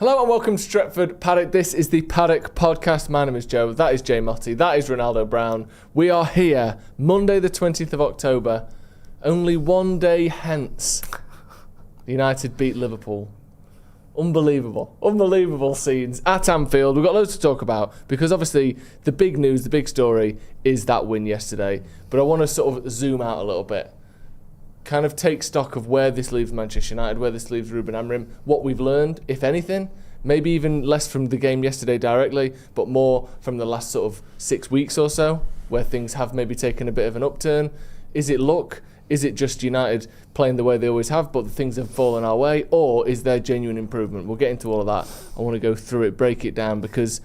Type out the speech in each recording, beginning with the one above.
Hello and welcome to Stretford Paddock. This is the Paddock Podcast. My name is Joe. That is Jay Motty. That is Ronaldo Brown. We are here Monday the 20th of October. Only one day hence, United beat Liverpool. Unbelievable scenes at Anfield. We've got loads to talk about because obviously the big news, the big story is that win yesterday. But I want to sort of zoom out a little bit. Kind of take stock of where this leaves Manchester United, where this leaves Ruben Amorim, what we've learned, if anything. Maybe even less from the game yesterday directly, but more from the last sort of 6 weeks or so, where things have maybe taken a bit of an upturn. Is it luck? Is it just United playing the way they always have, but the things have fallen our way? Or is there genuine improvement? We'll get into all of that. I want to go through it, break it down, because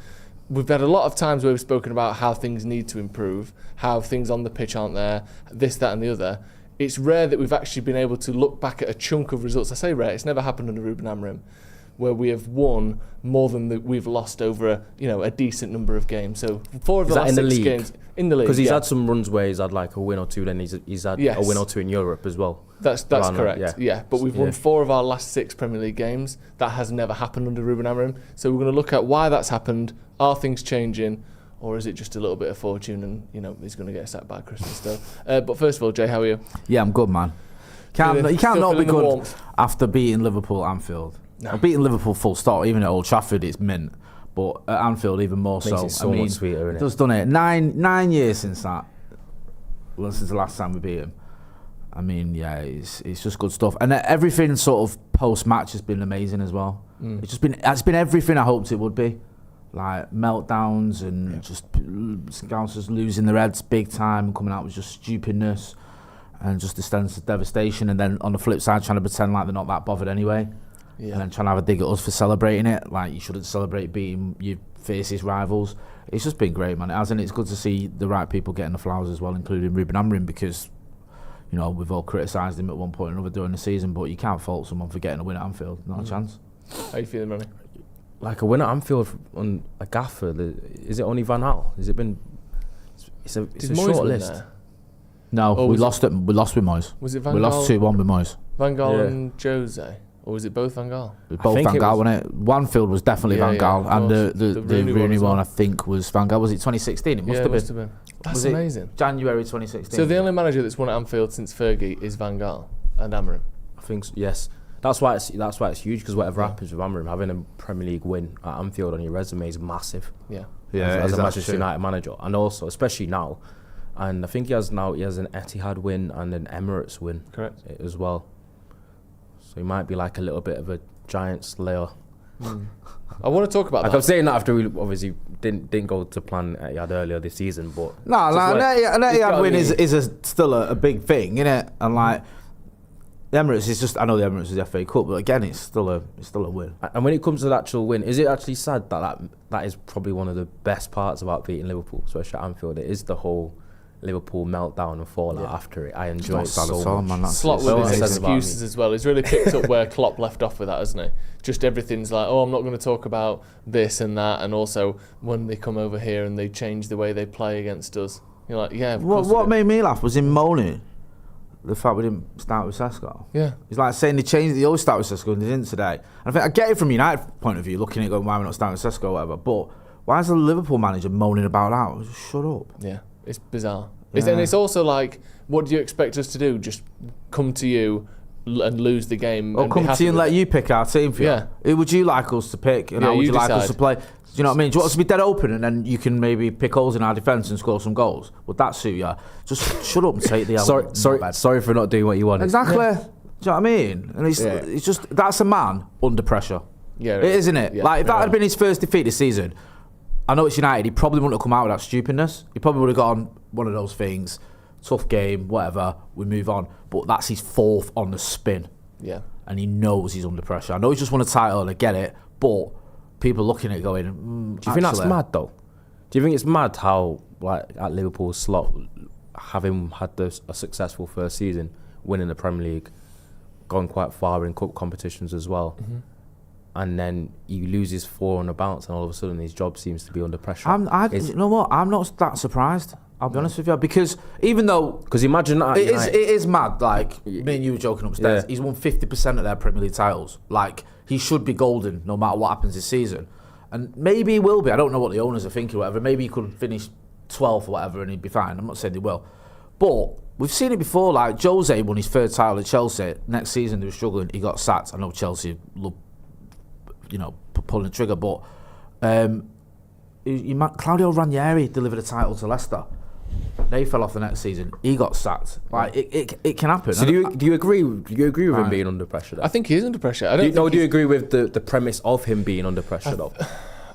we've had a lot of times where we've spoken about how things need to improve, how things on the pitch aren't there, this, that and the other. It's rare that we've actually been able to look back at a chunk of results. I say rare, it's never happened under Ruben Amorim, where we have won more than we've lost over a decent number of games. So 4 of the last 6 games in the league. Because he's had some runs where he's had like a win or two, then he's had a win or two in Europe as well. That's correct. Yeah, but we've won 4 of our last 6 Premier League games. That has never happened under Ruben Amorim. So we're going to look at why that's happened. Are things changing? Or is it just a little bit of fortune and, he's going to get sacked by Christmas still? But first of all, Jay, how are you? Yeah, I'm good, man. You can't not be good after beating Liverpool at Anfield. No. Or beating Liverpool full stop, even at Old Trafford, it's mint. But at Anfield, even more Makes so. It so much sweeter, it does, doesn't it? 9 years since that. Well, since the last time we beat him. I mean, yeah, it's just good stuff. And everything sort of post-match has been amazing as well. It's been everything I hoped it would be. Like meltdowns and just Scousers losing their heads big time and coming out with just stupidness and just a sense of devastation, and then on the flip side trying to pretend like they're not that bothered anyway, and then trying to have a dig at us for celebrating it like you shouldn't celebrate beating your fiercest rivals. It's just been great, man. It's good to see the right people getting the flowers as well, including Ruben Amorim, because we've all criticised him at one point or another during the season, but you can't fault someone for getting a win at Anfield. Not a chance. How you feeling, Ronnie? Like a win at Anfield on a gaffer, is it only Van Gaal? Has it been? It's a short list. There? No, we lost it. We lost with Moyes. Was it Van Gaal? We lost 2-1 with Moyes. Van Gaal and Jose, or was it both Van Gaal? Both Van Gaal, wasn't it? Wanfield was definitely Van Gaal, and the Rooney one I think was Van Gaal. Was it 2016? It must have been. That's amazing. January 2016. So the only manager that's won at Anfield since Fergie is Van Gaal and Amorim. I think yes. That's why it's huge, because whatever happens with Amorim, having a Premier League win at Anfield on your resume is massive. As a Manchester United manager, and also especially now, and I think he has an Etihad win and an Emirates win, correct, as well. So he might be like a little bit of a giant slayer. I want to talk about that. I'm saying that after we obviously didn't go to plan Etihad earlier this season, but an Etihad win is still a big thing, isn't it? And like. The Emirates is just, I know the Emirates is the FA Cup, but again, it's still a win. And when it comes to the actual win, is it actually sad that is probably one of the best parts about beating Liverpool, especially at Anfield? It is the whole Liverpool meltdown and fallout after it. I enjoy it so much. Slot with his excuses as well. He's really picked up where Klopp left off with that, hasn't he? Just everything's like, I'm not going to talk about this and that, and also when they come over here and they change the way they play against us. You're like, yeah, of course. What made me laugh was him moaning the fact we didn't start with Sesko. Yeah. He's like saying they always start with Sesko and they didn't today. And I think I get it from United point of view, looking at it going, why we're not starting with Sesko or whatever, but why is the Liverpool manager moaning about that? Just shut up. Yeah, it's bizarre. Yeah. And it's also like, what do you expect us to do? Just come to you and lose the game? Or come to you and let you pick our team for you? Yeah. Who would you like us to pick and how would you like us to play? Do you know what I mean? Do you want us to be dead open and then you can maybe pick holes in our defence and score some goals? Would that suit you? Just shut up and take the L. Sorry for not doing what you wanted. Exactly. Yeah. Do you know what I mean? And it's just, that's a man under pressure. Yeah, isn't it? Yeah, like, if that had been his first defeat this season, I know it's United, he probably wouldn't have come out with that stupidness. He probably would have gone one of those things, tough game, whatever, we move on. But that's his 4th on the spin. Yeah. And he knows he's under pressure. I know he's just won a title and I get it, but people looking at it going, do you think that's mad though? Do you think it's mad how, like, at Liverpool's slot, having had a successful first season, winning the Premier League, gone quite far in cup competitions as well, and then he loses 4 on the bounce, and all of a sudden his job seems to be under pressure? You know what? I'm not that surprised. I'll be honest with you, because even though... Because imagine that... It is mad, like, me and you were joking upstairs, he's won 50% of their Premier League titles. Like, he should be golden no matter what happens this season. And maybe he will be. I don't know what the owners are thinking or whatever. Maybe he could finish 12th or whatever and he'd be fine. I'm not saying he will. But we've seen it before. Like Jose won his third title at Chelsea. Next season they were struggling. He got sacked. I know Chelsea loved, pulling the trigger. But Claudio Ranieri delivered a title to Leicester. They fell off the next season. He got sacked. Like it can happen. So do you agree? Do you agree with him being under pressure? I think he is under pressure. Do you agree with the premise of him being under pressure though?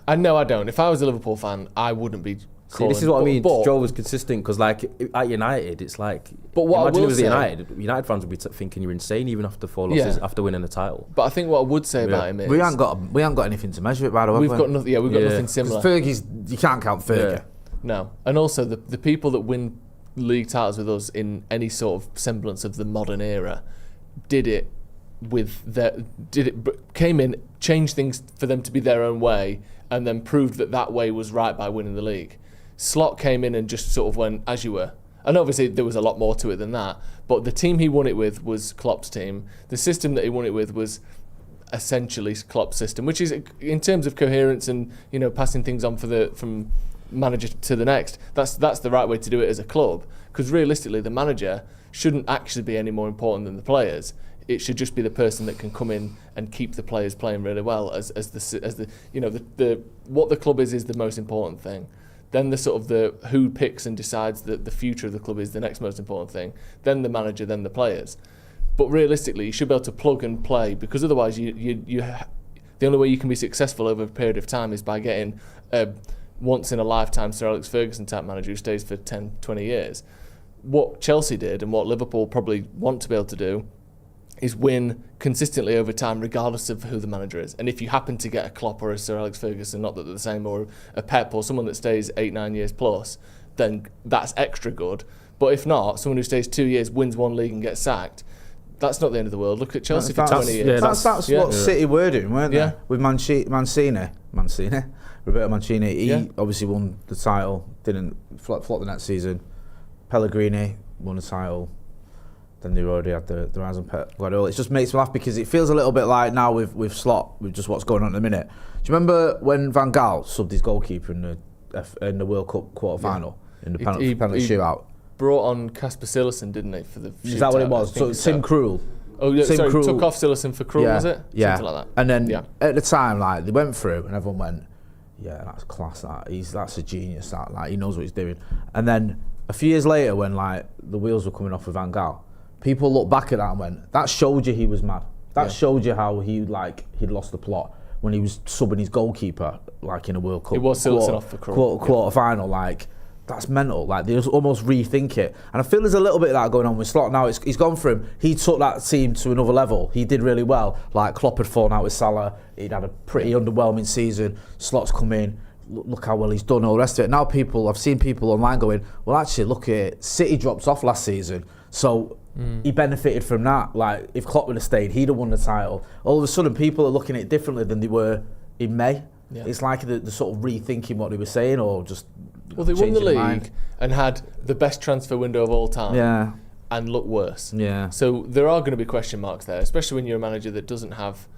I don't. If I was a Liverpool fan, I wouldn't be. See, this is what I mean. Joe was consistent because, like, at United, it's like. But what imagine I it will was say, United fans would be thinking you're insane even after 4 losses after winning the title. But I think what I would say about him is we haven't got anything to measure it by the way. We've got nothing. Yeah, we've got nothing similar. Fergie's, you can't count Fergie. Yeah. No, and also the people that win league titles with us in any sort of semblance of the modern era came in, changed things for them to be their own way, and then proved that way was right by winning the league. Slot came in and just sort of went as you were. And obviously there was a lot more to it than that, but the team he won it with was Klopp's team. The system that he won it with was essentially Klopp's system, which is, in terms of coherence and passing things on from manager to the next, that's the right way to do it as a club, because realistically the manager shouldn't actually be any more important than the players. It should just be the person that can come in and keep the players playing really well as the what the club is the most important thing. Then the sort of the who picks and decides that the future of the club is the next most important thing. Then the manager, then the players. But realistically, you should be able to plug and play, because otherwise the only way you can be successful over a period of time is by getting once in a lifetime Sir Alex Ferguson type manager who stays for 10, 20 years. What Chelsea did and what Liverpool probably want to be able to do is win consistently over time regardless of who the manager is. And if you happen to get a Klopp or a Sir Alex Ferguson, not that they're the same, or a Pep or someone that stays 8-9 years plus, then that's extra good. But if not, someone who stays 2 years, wins one league and gets sacked, that's not the end of the world. Look at Chelsea for 20 years. Yeah, that's what City were doing, weren't they? Yeah. With Mancini, Roberto Mancini. He obviously won the title, didn't flop the next season. Pellegrini won the title. Then they already had the rise on Pep Guardiola. It just makes me laugh because it feels a little bit like now with Slot, with just what's going on at the minute. Do you remember when Van Gaal subbed his goalkeeper in the World Cup quarter final in the penalty shootout? Brought on Kasper Cillessen, didn't he, for the shootout? Is that what it was? So Tim Krul. Oh yeah, Tim Krul took off Cillessen for Krul, was it? Yeah. Something like that. And then at the time, like they went through and everyone went, yeah, that's class. That's a genius. He knows what he's doing. And then a few years later, when like the wheels were coming off with Van Gaal, people looked back at that and went, that showed you he was mad. That showed you how he'd lost the plot when he was subbing his goalkeeper like in a World Cup. It was Cillessen off for Krul. Quarter final, like that's mental. Like they just almost rethink it. And I feel there's a little bit of that going on with Slot now. He's gone for him. He took that team to another level. He did really well. Like Klopp had fallen out with Salah. He'd had a pretty underwhelming season. Slot's come in. Look how well he's done, all the rest of it. Now I've seen people online going, well actually look at it, City dropped off last season, so he benefited from that. Like if Klopp would have stayed, he'd have won the title. All of a sudden people are looking at it differently than they were in May. It's like they're sort of rethinking what they were saying, or just they won the league and had the best transfer window of all time and look worse. So there are going to be question marks there, especially when you're a manager that doesn't have,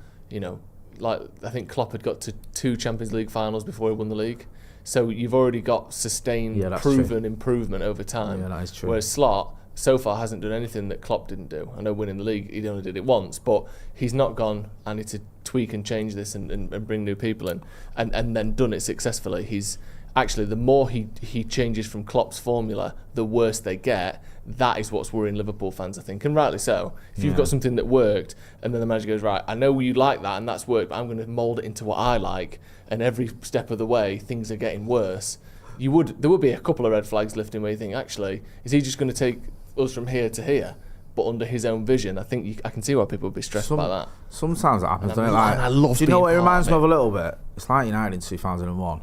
like I think Klopp had got to 2 Champions League finals before he won the league. So you've already got sustained, proven improvement over time. Yeah, that is true. Whereas Slot so far hasn't done anything that Klopp didn't do. I know winning the league, he only did it once, but he's not gone, I need to tweak and change this and bring new people in and then done it successfully. He's actually, the more he changes from Klopp's formula, the worse they get. That is what's worrying Liverpool fans, I think, and rightly so. If you've got something that worked and then the manager goes, right, I know you like that and that's worked, but I'm going to mould it into what I like, and every step of the way things are getting worse, there would be a couple of red flags lifting where you think, actually, is he just going to take us from here to here, but under his own vision? I think I can see why people would be stressed about that. Sometimes it happens, don't it? Like, I love. Do you know what it reminds me of a little bit? It's like United in 2001.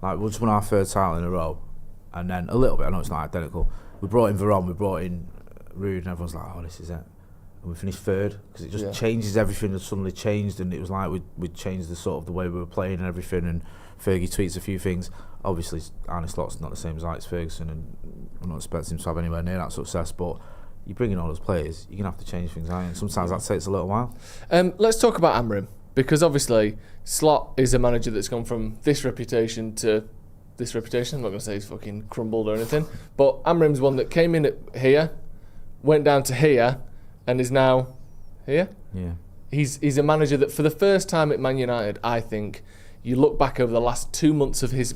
Like we just won our 3rd title in a row, and then a little bit. I know it's not identical. We brought in Varane, we brought in Rude, and everyone's like, "Oh, this is it." And we finished 3rd because it just changes everything. Has suddenly changed, and it was like we'd changed the sort of the way we were playing and everything. And Fergie tweets a few things. Obviously, Arne Slot's not the same as Alex Ferguson, and I'm not expecting him to have anywhere near that success. But you bring in all those players, you're gonna have to change things, aren't you? And sometimes that takes a little while. Let's talk about Amorim, because obviously Slot is a manager that's gone from this reputation to this reputation. I'm not going to say he's fucking crumbled or anything, but Amorim's one that came in at here, went down to here, and is now here. Yeah. He's a manager that for the first time at Man United, I think, you look back over the last 2 months of his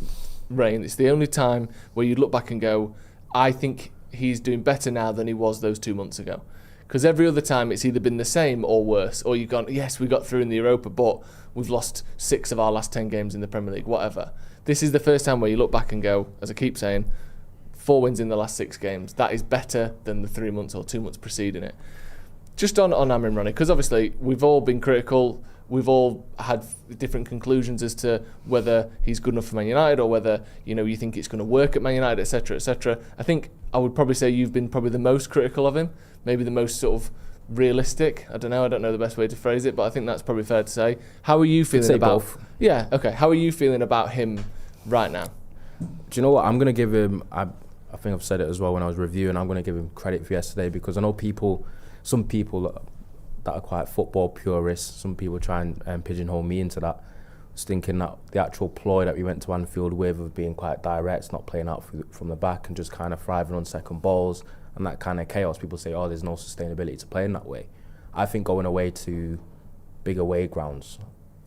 reign, it's the only time where you look back and go, I think he's doing better now than he was those 2 months ago. Because every other time it's either been the same or worse, or you've gone, yes, we got through in the Europa, but we've lost 6 of our last 10 games in the Premier League, whatever. This is the first time where you look back and go, as I keep saying, 4 wins in the last 6 games. That is better than the 3 months or 2 months preceding it. Just on Amorim, Ronnie, because obviously we've all been critical, we've all had different conclusions as to whether he's good enough for Man United or whether, you think it's going to work at Man United, etc., etc. I think I would probably say you've been probably the most critical of him, maybe the most sort of realistic. I don't know the best way to phrase it, but I think that's probably fair to say. How are you feeling about both. Yeah, okay. How are you feeling about him right now? Do you know what? I'm going to give him, I think I've said it as well when I was reviewing, I'm going to give him credit for yesterday, because I know some people that are quite football purists, some people try and pigeonhole me into that, thinking that the actual ploy that we went to Anfield with of being quite direct, not playing out from the back and just kind of thriving on second balls and that kind of chaos. People say, oh, there's no sustainability to playing that way. I think going away to big away grounds,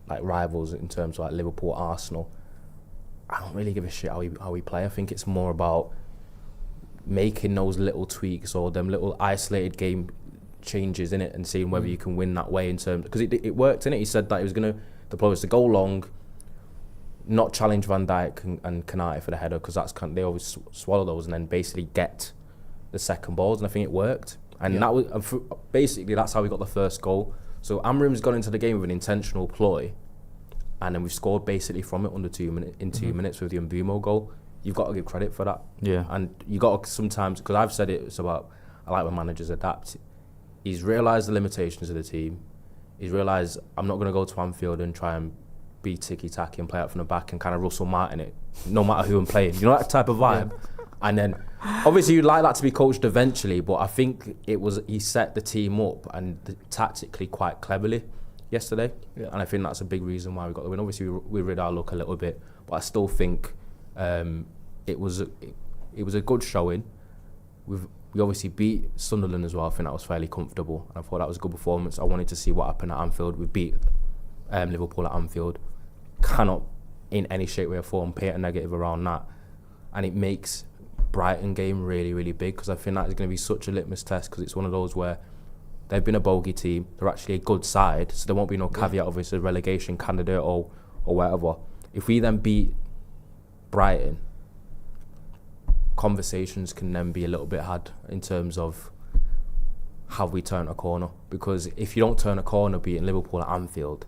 like rivals in terms of like Liverpool, Arsenal, I don't really give a shit how we play. I think it's more about making those little tweaks or them little isolated game changes in it and seeing whether you can win that way in terms, because it worked, innit? He said that he was going to deploy us to go long, not challenge Van Dijk and Kanate for the header, because they always swallow those, and then basically get the second balls, and I think it worked. And that was basically that's how we got the first goal. So Amorim's gone into the game with an intentional ploy, and then we've scored basically from it under 2 minutes in 2 minutes with the Mbumo goal. You've got to give credit for that. Yeah. And you got to sometimes, because I've said it's about, I like when managers adapt. He's realised the limitations of the team. He's realised I'm not going to go to Anfield and try and be ticky-tacky and play out from the back and kind of Russell Martin it, no matter who I'm playing. You know that type of vibe? Yeah. And then, obviously you'd like that to be coached eventually, but I think he set the team up and tactically quite cleverly yesterday. Yeah. And I think that's a big reason why we got the win. Obviously we rid our luck a little bit, but I still think it was a good showing. We obviously beat Sunderland as well. I think that was fairly comfortable, and I thought that was a good performance. I wanted to see what happened at Anfield. We beat Liverpool at Anfield. Cannot, in any shape, way or form, paint a negative around that. And it makes Brighton game really, really big, because I think that is going to be such a litmus test, because it's one of those where they've been a bogey team. They're actually a good side, so there won't be no caveat of it's a relegation candidate or whatever. If we then beat Brighton, conversations can then be a little bit had in terms of have we turned a corner, because if you don't turn a corner beating Liverpool at Anfield,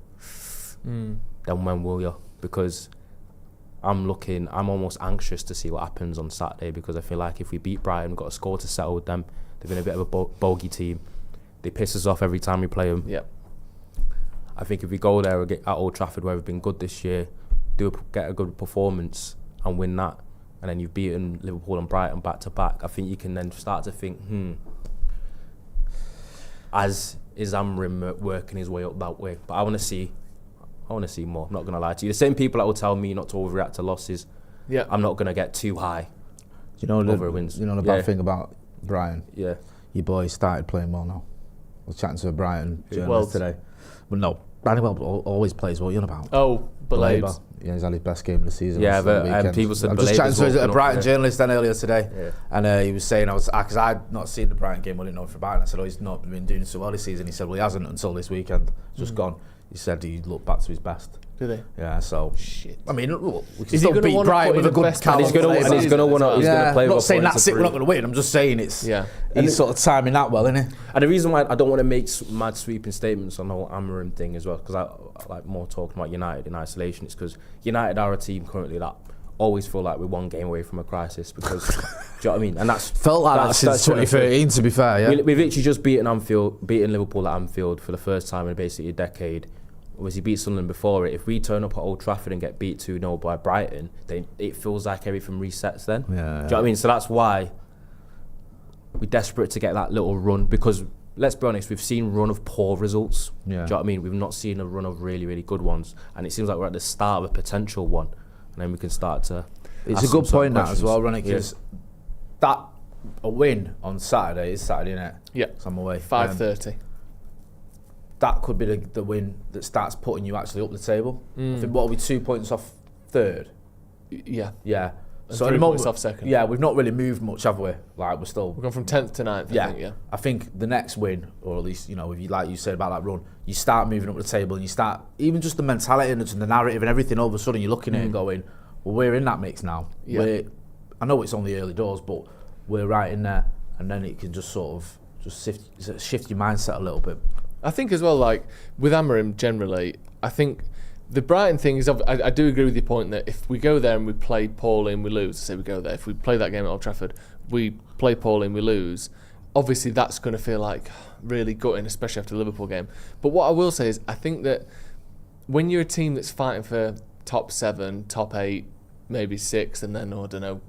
then when will you? Because I'm almost anxious to see what happens on Saturday, because I feel like if we beat Brighton, we've got a score to settle with them. They've been a bit of a bogey team. They piss us off every time we play them. Yep. I think if we go there at Old Trafford, where we've been good this year, get a good performance and win that, and then you've beaten Liverpool and Brighton back to back, I think you can then start to think, is Amorim working his way up that way? But I want to see more. I'm not going to lie to you. The same people that will tell me not to overreact to losses, I'm not going to get too high. Do you know the bad thing about Brighton? Yeah. Your boy started playing well now. I was chatting to a Brighton journalist today. Well, no, Brighton always plays well. You're on about. Oh, Balade. Yeah, he's had his best game of the season. Yeah, but people said I'm just chatting to a Brighton journalist then earlier today, and he was saying, because I'd not seen the Brighton game, I didn't know for Brighton. I said, he's not been doing so well this season. He said, well, he hasn't until this weekend. It's just gone. He said he looked back to his best. Did he? Yeah, so shit. I mean, we can Is still beat Brighton with a good Callum. He's going to want to play. I'm not saying that's it, we're not going to win. I'm just saying he's sort of timing that well, isn't he? And the reason why I don't want to make mad sweeping statements on the whole Amorim thing as well, because I like more talking about United in isolation, is because United are a team currently that always feel like we're one game away from a crisis, because do you know what I mean? And that's felt like that since 2013, to be fair. Yeah, we've literally just beaten Liverpool at Anfield for the first time in basically a decade. Obviously beat Sunderland before it. If we turn up at Old Trafford and get beat 2-0 by Brighton, then it feels like everything resets then. Yeah. Do you know what I mean? So that's why we're desperate to get that little run, because let's be honest, we've seen run of poor results. Yeah. Do you know what I mean? We've not seen a run of really, really good ones. And it seems like we're at the start of a potential one. And then we can start to... It's a good point that as well, Ronnie, Yeah. because that a win on Saturday is Saturday, isn't it? Yeah. So I'm away. 5:30. That could be the win that starts putting you actually up the table. I think, what are we, 2 points off third? Yeah. Yeah. And So at 3 the moment, points off second. yeah, we've not really moved much, have we? Like, we're still... We've gone from 10th to 9th, I think, yeah. I think the next win, or at least, if you, like you said about that run, you start moving up the table and you start, even just the mentality and the narrative and everything, all of a sudden you're looking at it and going, well, we're in that mix now. Yeah. I know it's only early doors, but we're right in there, and then it can just sort of shift your mindset a little bit. I think as well, like, with Amorim generally, I think the Brighton thing is, I do agree with your point that if we go there and we play poorly and we lose, say we go there, if we play that game at Old Trafford, we play poorly and we lose, obviously that's going to feel like really gutting, especially after the Liverpool game. But what I will say is, I think that when you're a team that's fighting for top 7, top 8, maybe 6, and then, I don't know,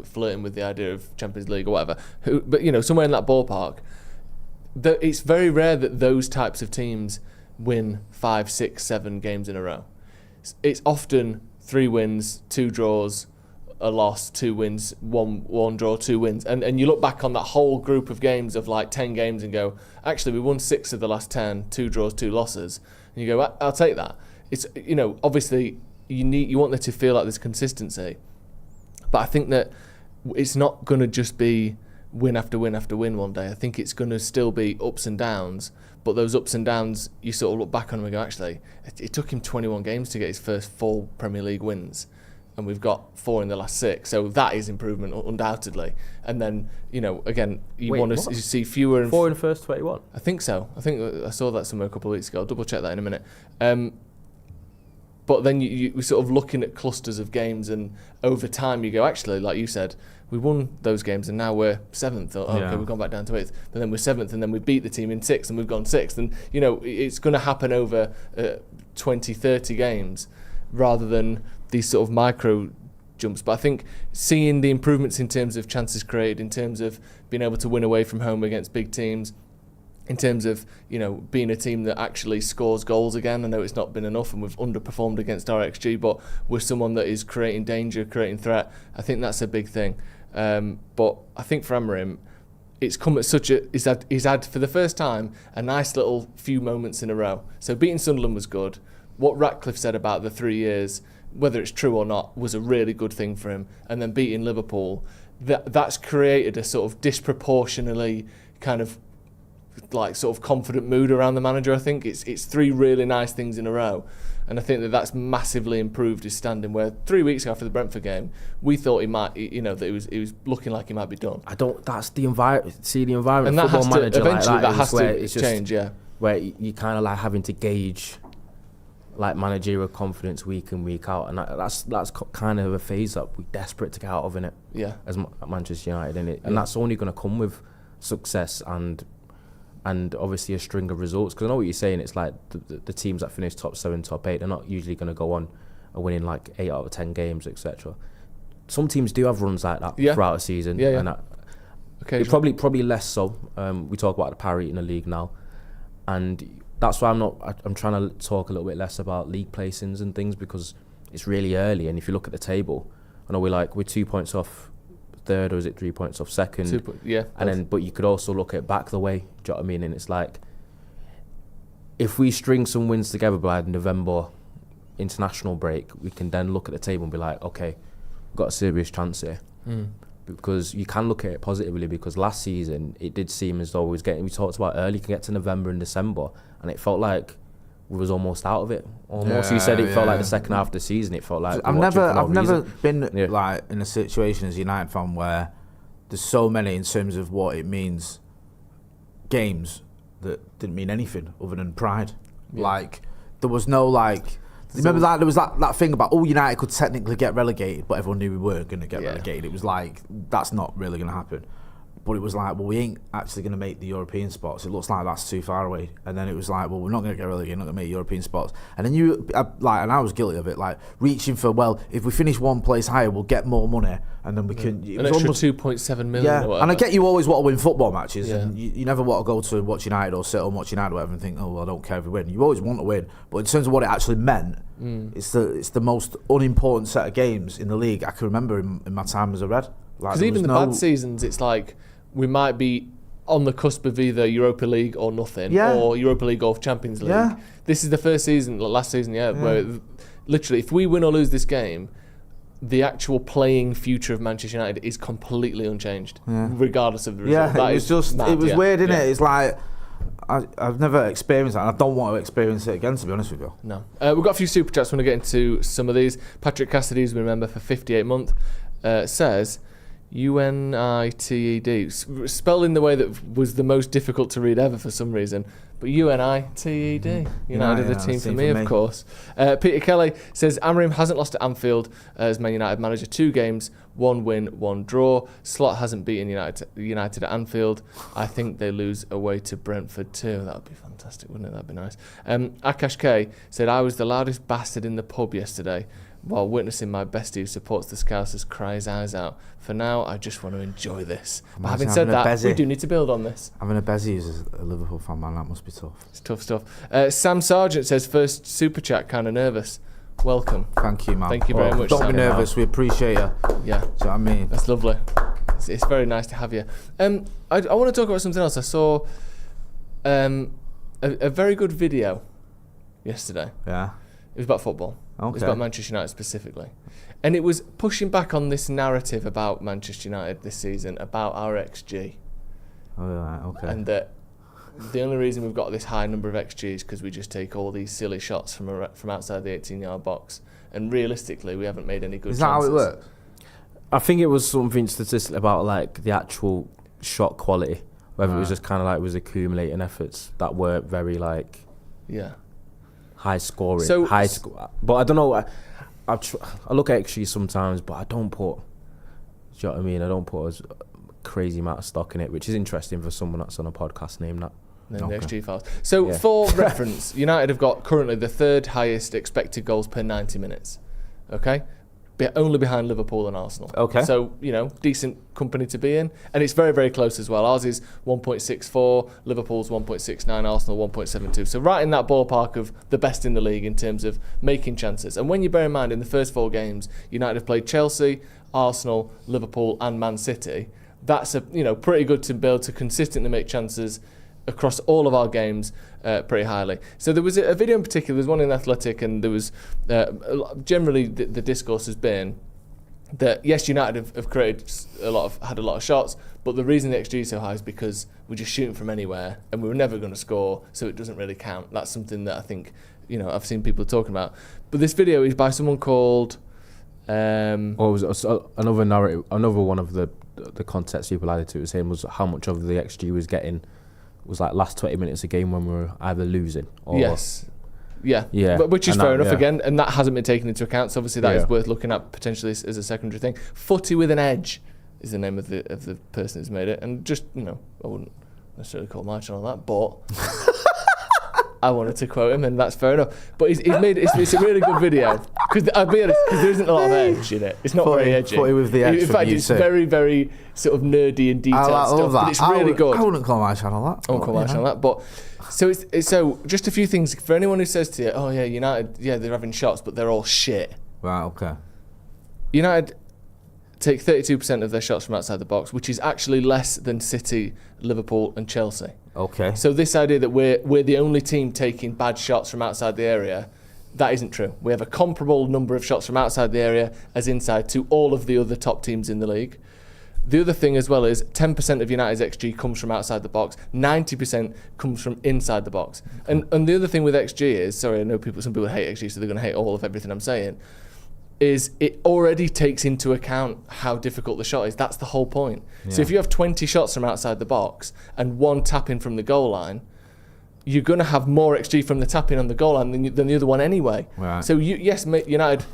flirting with the idea of Champions League or whatever, but, somewhere in that ballpark, it's very rare that those types of teams win 5, 6, 7 games in a row. It's often 3 wins, 2 draws, a loss, 2 wins, one draw, 2 wins. And you look back on that whole group of games of like 10 games and go, actually, we won 6 of the last 10, 2 draws, 2 losses. And you go, I'll take that. It's, obviously, you want there to feel like there's consistency. But I think that it's not going to just be win after win after win one day. I think it's going to still be ups and downs, but those ups and downs, you sort of look back on them and go, actually, it took him 21 games to get his first 4 Premier League wins, and we've got 4 in the last 6, so that is improvement undoubtedly. And then, again, you want to see fewer and 4 in the first 21? I think so. I think I saw that somewhere a couple of weeks ago. I'll double check that in a minute. But then you're sort of looking at clusters of games, and over time you go, actually, like you said, we won those games and now we're 7th. Okay, we've gone back down to 8th. But then we're 7th and then we beat the team in 6th and we've gone 6th. And, it's going to happen over 20, 30 games rather than these sort of micro jumps. But I think seeing the improvements in terms of chances created, in terms of being able to win away from home against big teams, in terms of, being a team that actually scores goals again. I know it's not been enough and we've underperformed against our XG, but we're someone that is creating danger, creating threat. I think that's a big thing. But I think for Amorim, it's come at he's had for the first time a nice little few moments in a row. So beating Sunderland was good. What Ratcliffe said about the 3 years, whether it's true or not, was a really good thing for him. And then beating Liverpool, that's created a sort of disproportionately kind of like sort of confident mood around the manager. I think it's 3 really nice things in a row, and I think that's massively improved his standing. Where 3 weeks after the Brentford game, we thought he might, that he was looking like he might be done. That's the environment. See, the environment. And that has to eventually that has to change. Yeah, where you kind of like having to gauge like managerial confidence week in, week out, and that's kind of a phase that we're desperate to get out of, innit? Yeah, as Manchester United, innit? And that's only going to come with success and obviously a string of results. Because I know what you're saying, it's like the teams that finish top 7, top 8, they're not usually going to go on and winning like 8 out of 10 games, etc. Some teams do have runs like that throughout a season. Yeah. And it's probably less so. We talk about the parity in the league now, and that's why I'm trying to talk a little bit less about league placings and things, because it's really early. And if you look at the table, I know we're 2 points off third, or is it 3 points off second? But you could also look at back the way. Do you know what I mean? And it's like, if we string some wins together by the November international break, we can then look at the table and be like, okay, we've got a serious chance here. Because you can look at it positively, because last season it did seem as though we talked about early, you can get to November and December, and it felt like we was almost out of it. Almost, you said it felt like the second half of the season. It felt like I've never been like in a situation as a United fan where there's so many in terms of what it means, games that didn't mean anything other than pride. Like there was no remember that there was that thing about United could technically get relegated, but everyone knew we weren't going to get relegated. It was like, that's not really going to happen. But it was like, well, we ain't actually going to make the European spots. It looks like that's too far away. And then it was like, well, we're not going to get relegated, we're not going to make European spots. And then and I was guilty of it, like reaching for, well, if we finish one place higher, we'll get more money, and then we can. An extra 2.7 million. Yeah, or whatever. and I get you always want to win football matches, and you never want to go to watch United or sit and watch United or whatever and think, oh, well, I don't care if we win. You always want to win, but in terms of what it actually meant, it's the most unimportant set of games in the league I can remember in my time as a Red. Because even the bad seasons, it's like we might be on the cusp of either Europa League or nothing, or Europa League or Champions League. Yeah. This is the first season, last season, where literally, if we win or lose this game, the actual playing future of Manchester United is completely unchanged, regardless of the result. Yeah, it was weird, innit? It's like, I've never experienced that, and I don't want to experience it again, to be honest with you. No. We've got a few super chats. We're going to get into some of these. Patrick Cassidy, as we remember, for 58 months, says, UNITED, spelled in the way that was the most difficult to read ever for some reason, but UNITED, United are the team for me, of course. Peter Kelly says Amorim hasn't lost at Anfield as Man United manager, 2 games, 1 win, 1 draw. Slot hasn't beaten United at Anfield. I think they lose away to Brentford too. That would be fantastic, wouldn't it? That'd be nice. Akash K said, I was the loudest bastard in the pub yesterday while witnessing my bestie who supports the Scousers cry his eyes out. For now, I just want to enjoy this. But having said that, we do need to build on this. Having a Bezzy who's a Liverpool fan, man, that must be tough. It's tough stuff. Sam Sargent says, first super chat, kind of nervous. Welcome. Thank you, man. Thank you very much. Don't be nervous, we appreciate you. Yeah. Do you know what I mean? That's lovely. It's very nice to have you. I want to talk about something else. I saw a very good video yesterday. Yeah. It was about football. Okay. It was about Manchester United specifically. And it was pushing back on this narrative about Manchester United this season, about our XG. Oh, right, okay. And that the only reason we've got this high number of XG is because we just take all these silly shots from outside the 18-yard box. And realistically, we haven't made any good chances. Is that how it works? I think it was something statistic about like the actual shot quality, whether it was just kind of like was accumulating efforts that weren't very like high scoring. But I don't know. I look at XG sometimes, but I don't put. Do you know what I mean? I don't put a crazy amount of stock in it, which is interesting for someone that's on a podcast named that. The XG files. So for reference, United have got currently the 3rd highest expected goals per 90 minutes. Okay? Only behind Liverpool and Arsenal. Okay. So, decent company to be in. And it's very, very close as well. Ours is 1.64, Liverpool's 1.69, Arsenal 1.72. So right in that ballpark of the best in the league in terms of making chances. And when you bear in mind, in the first 4 games, United have played Chelsea, Arsenal, Liverpool and Man City. That's pretty good to be able to consistently make chances across all of our games pretty highly. So there was a video in particular, there was one in Athletic, and there was generally the discourse has been that yes, United have created had a lot of shots, but the reason the XG is so high is because we're just shooting from anywhere and we were never going to score, so it doesn't really count. That's something that I think I've seen people talking about. But this video is by someone called another narrative, another one of the context people added to it was saying was how much of the XG was getting was like last 20 minutes of game when we were either losing or... Yes. Yeah. But which is fair enough again, and that hasn't been taken into account, so obviously that is worth looking at potentially as a secondary thing. Footy with an Edge is the name of the person who's made it, and just, I wouldn't necessarily call my channel that, but I wanted to quote him, and that's fair enough. But he's made it's a really good video, because I'll be honest, because there isn't a lot of edge in it. It's not very edgy. Footy with the edge. In fact, it's very, very sort of nerdy and detailed stuff, but it's really good. I wouldn't call my channel that. I wouldn't call my channel that, but so just a few things for anyone who says to you, oh yeah, United, they're having shots, but they're all shit. Right, okay. United take 32% of their shots from outside the box, which is actually less than City, Liverpool and Chelsea. Okay. So this idea that we're the only team taking bad shots from outside the area, that isn't true. We have a comparable number of shots from outside the area as inside to all of the other top teams in the league. The other thing as well is 10% of United's XG comes from outside the box, 90% comes from inside the box. And the other thing with XG is, sorry, I know some people hate XG, so they're going to hate all of everything I'm saying, is it already takes into account how difficult the shot is. That's the whole point. Yeah. So if you have 20 shots from outside the box and 1 tap-in from the goal line, you're going to have more XG from the tap-in on the goal line than the other one anyway. Right. So United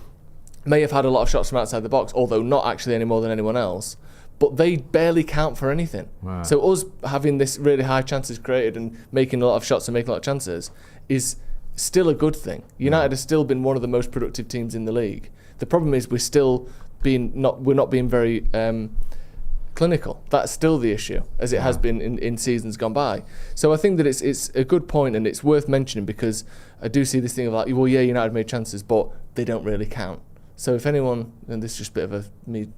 may have had a lot of shots from outside the box, although not actually any more than anyone else. but they barely count for anything. Right. So us having this really high chances created and making a lot of shots and making a lot of chances is still a good thing. United has still been one of the most productive teams in the league. The problem is we're not being very clinical. That's still the issue, as it has been in seasons gone by. So I think that it's a good point, and it's worth mentioning, because I do see this thing of like, well, yeah, United made chances, but they don't really count. So if anyone, and this is just a bit of me,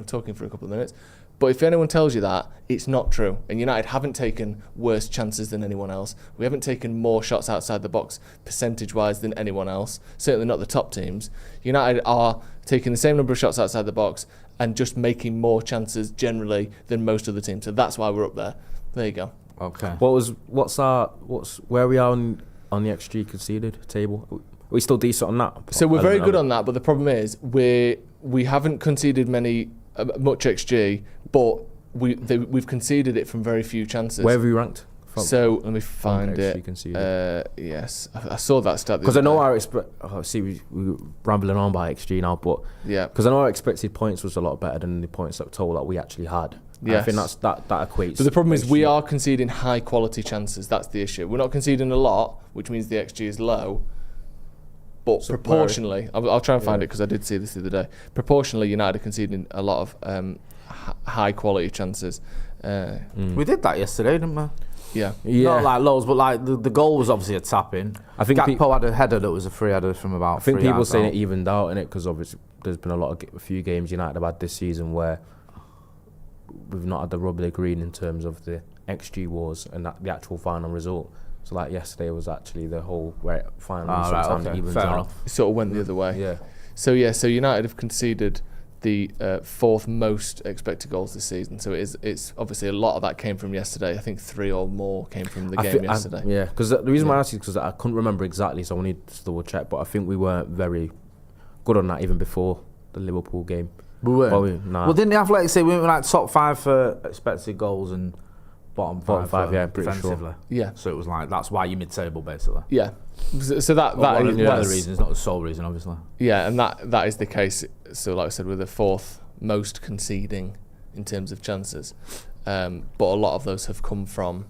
talking for a couple of minutes, but if anyone tells you that, it's not true. And United haven't taken worse chances than anyone else. We haven't taken more shots outside the box percentage-wise than anyone else, certainly not the top teams. United are taking the same number of shots outside the box and just making more chances generally than most other teams. So that's why we're up there. There you go. Okay. Where we are on the XG conceded table? Are we still decent on that? So we're very good on that, but the problem is we haven't conceded much XG, but we've conceded it from very few chances. Where have we ranked? So let me find it. Yes, I saw that stat. Because I know we're rambling on by XG now, but because I know our expected points was a lot better than the points total that we actually had. Yes. I think that equates. But the problem is we are conceding high quality chances. That's the issue. We're not conceding a lot, which means the XG is low. But proportionally, I'll try and find it, because I did see this the other day. Proportionally, United are conceding a lot of high quality chances. We did that yesterday, didn't we? Yeah. Not like loads, but like the goal was obviously a tap-in. I think Gakpo had a header that was a free header from about 3 yards. I think people saying it evened out in it, because obviously there's been a few games United have had this season where we've not had the rub of the green in terms of the XG wars and the actual final result. So like yesterday was actually the whole where it finally evens out. It sort of went the other way. Yeah. So United have conceded the fourth most expected goals this season. So it's obviously a lot of that came from yesterday. I think 3 or more came from the game yesterday. Because the reason why I asked you is because I couldn't remember exactly, so I need to double check. But I think we weren't very good on that even before the Liverpool game. We weren't. Well, didn't the Athletic say we were like top 5 for expected goals and bottom five, yeah, pretty defensively? Sure. Yeah. So it was like, that's why you're mid-table, basically. Yeah. So that is one of the reasons, not the sole reason, obviously. Yeah, and that is the case. So like I said, we're the 4th most conceding in terms of chances, but a lot of those have come from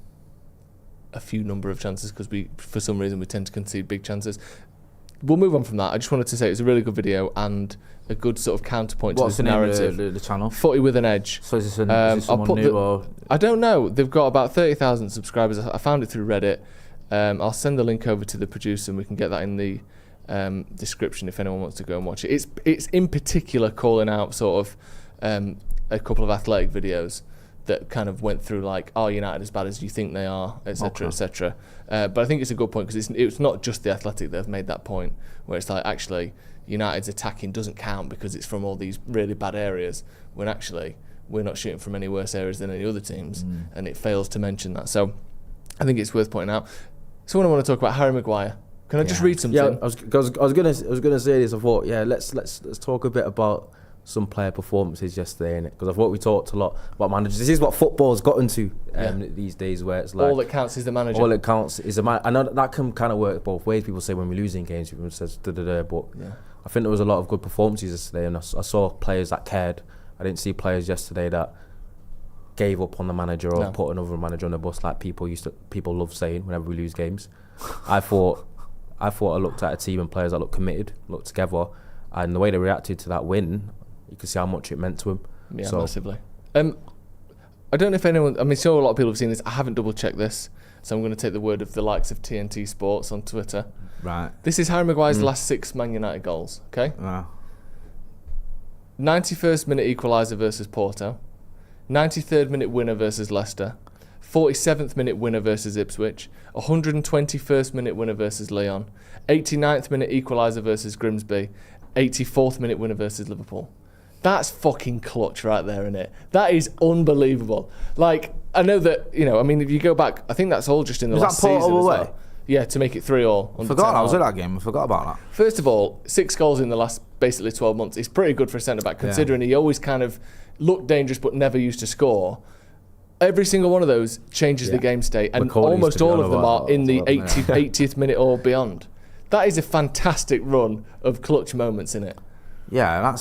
a few number of chances, because for some reason we tend to concede big chances. We'll move on from that. I just wanted to say it was a really good video and a good sort of counterpoint to this narrative. What's the channel? Footy with an Edge. So is this someone new or? I don't know. They've got about 30,000 subscribers. I found it through Reddit. I'll send the link over to the producer and we can get that in the description if anyone wants to go and watch it. It's in particular calling out sort of a couple of Athletic videos that kind of went through like, are United as bad as you think they are, etc., etc. But I think it's a good point, because it's not just the Athletic that have made that point, where it's like, actually United's attacking doesn't count because it's from all these really bad areas, when actually we're not shooting from any worse areas than any other teams, and it fails to mention that. So I think it's worth pointing out. Someone I want to talk about, Harry Maguire. Can I just read something? Yeah, I was gonna say this. I thought, let's talk a bit about some player performances yesterday, innit? Because I thought we talked a lot about managers. This is what football's gotten to these days, where it's like all that counts is the manager. All that counts is the man. I know that can kind of work both ways. People say when we're losing games, people says da-da-da, but I think there was a lot of good performances yesterday, and I saw players that cared. I didn't see players yesterday that gave up on the manager or put another manager on the bus like people love saying whenever we lose games. I thought I looked at a team and players that looked committed, looked together, and the way they reacted to that win, you can see how much it meant to them. Yeah, massively. I don't know if anyone, sure a lot of people have seen this. I haven't double checked this, so I'm going to take the word of the likes of TNT Sports on Twitter. Right. This is Harry Maguire's last 6 Man United goals, okay? Wow. 91st minute equaliser versus Porto, 93rd minute winner versus Leicester, 47th minute winner versus Ipswich, 121st minute winner versus Lyon, 89th minute equaliser versus Grimsby, 84th minute winner versus Liverpool. That's fucking clutch right there, isn't it? That is unbelievable. Like, I know that, if you go back, I think that's all just in the last season as well. Yeah, to make it 3-3. I forgot I was at that game. I forgot about that. First of all, 6 goals in the last basically 12 months is pretty good for a centre-back, considering he always kind of looked dangerous but never used to score. Every single one of those changes the game state, and almost all of them are in the 80th minute or beyond. That is a fantastic run of clutch moments in it. Yeah,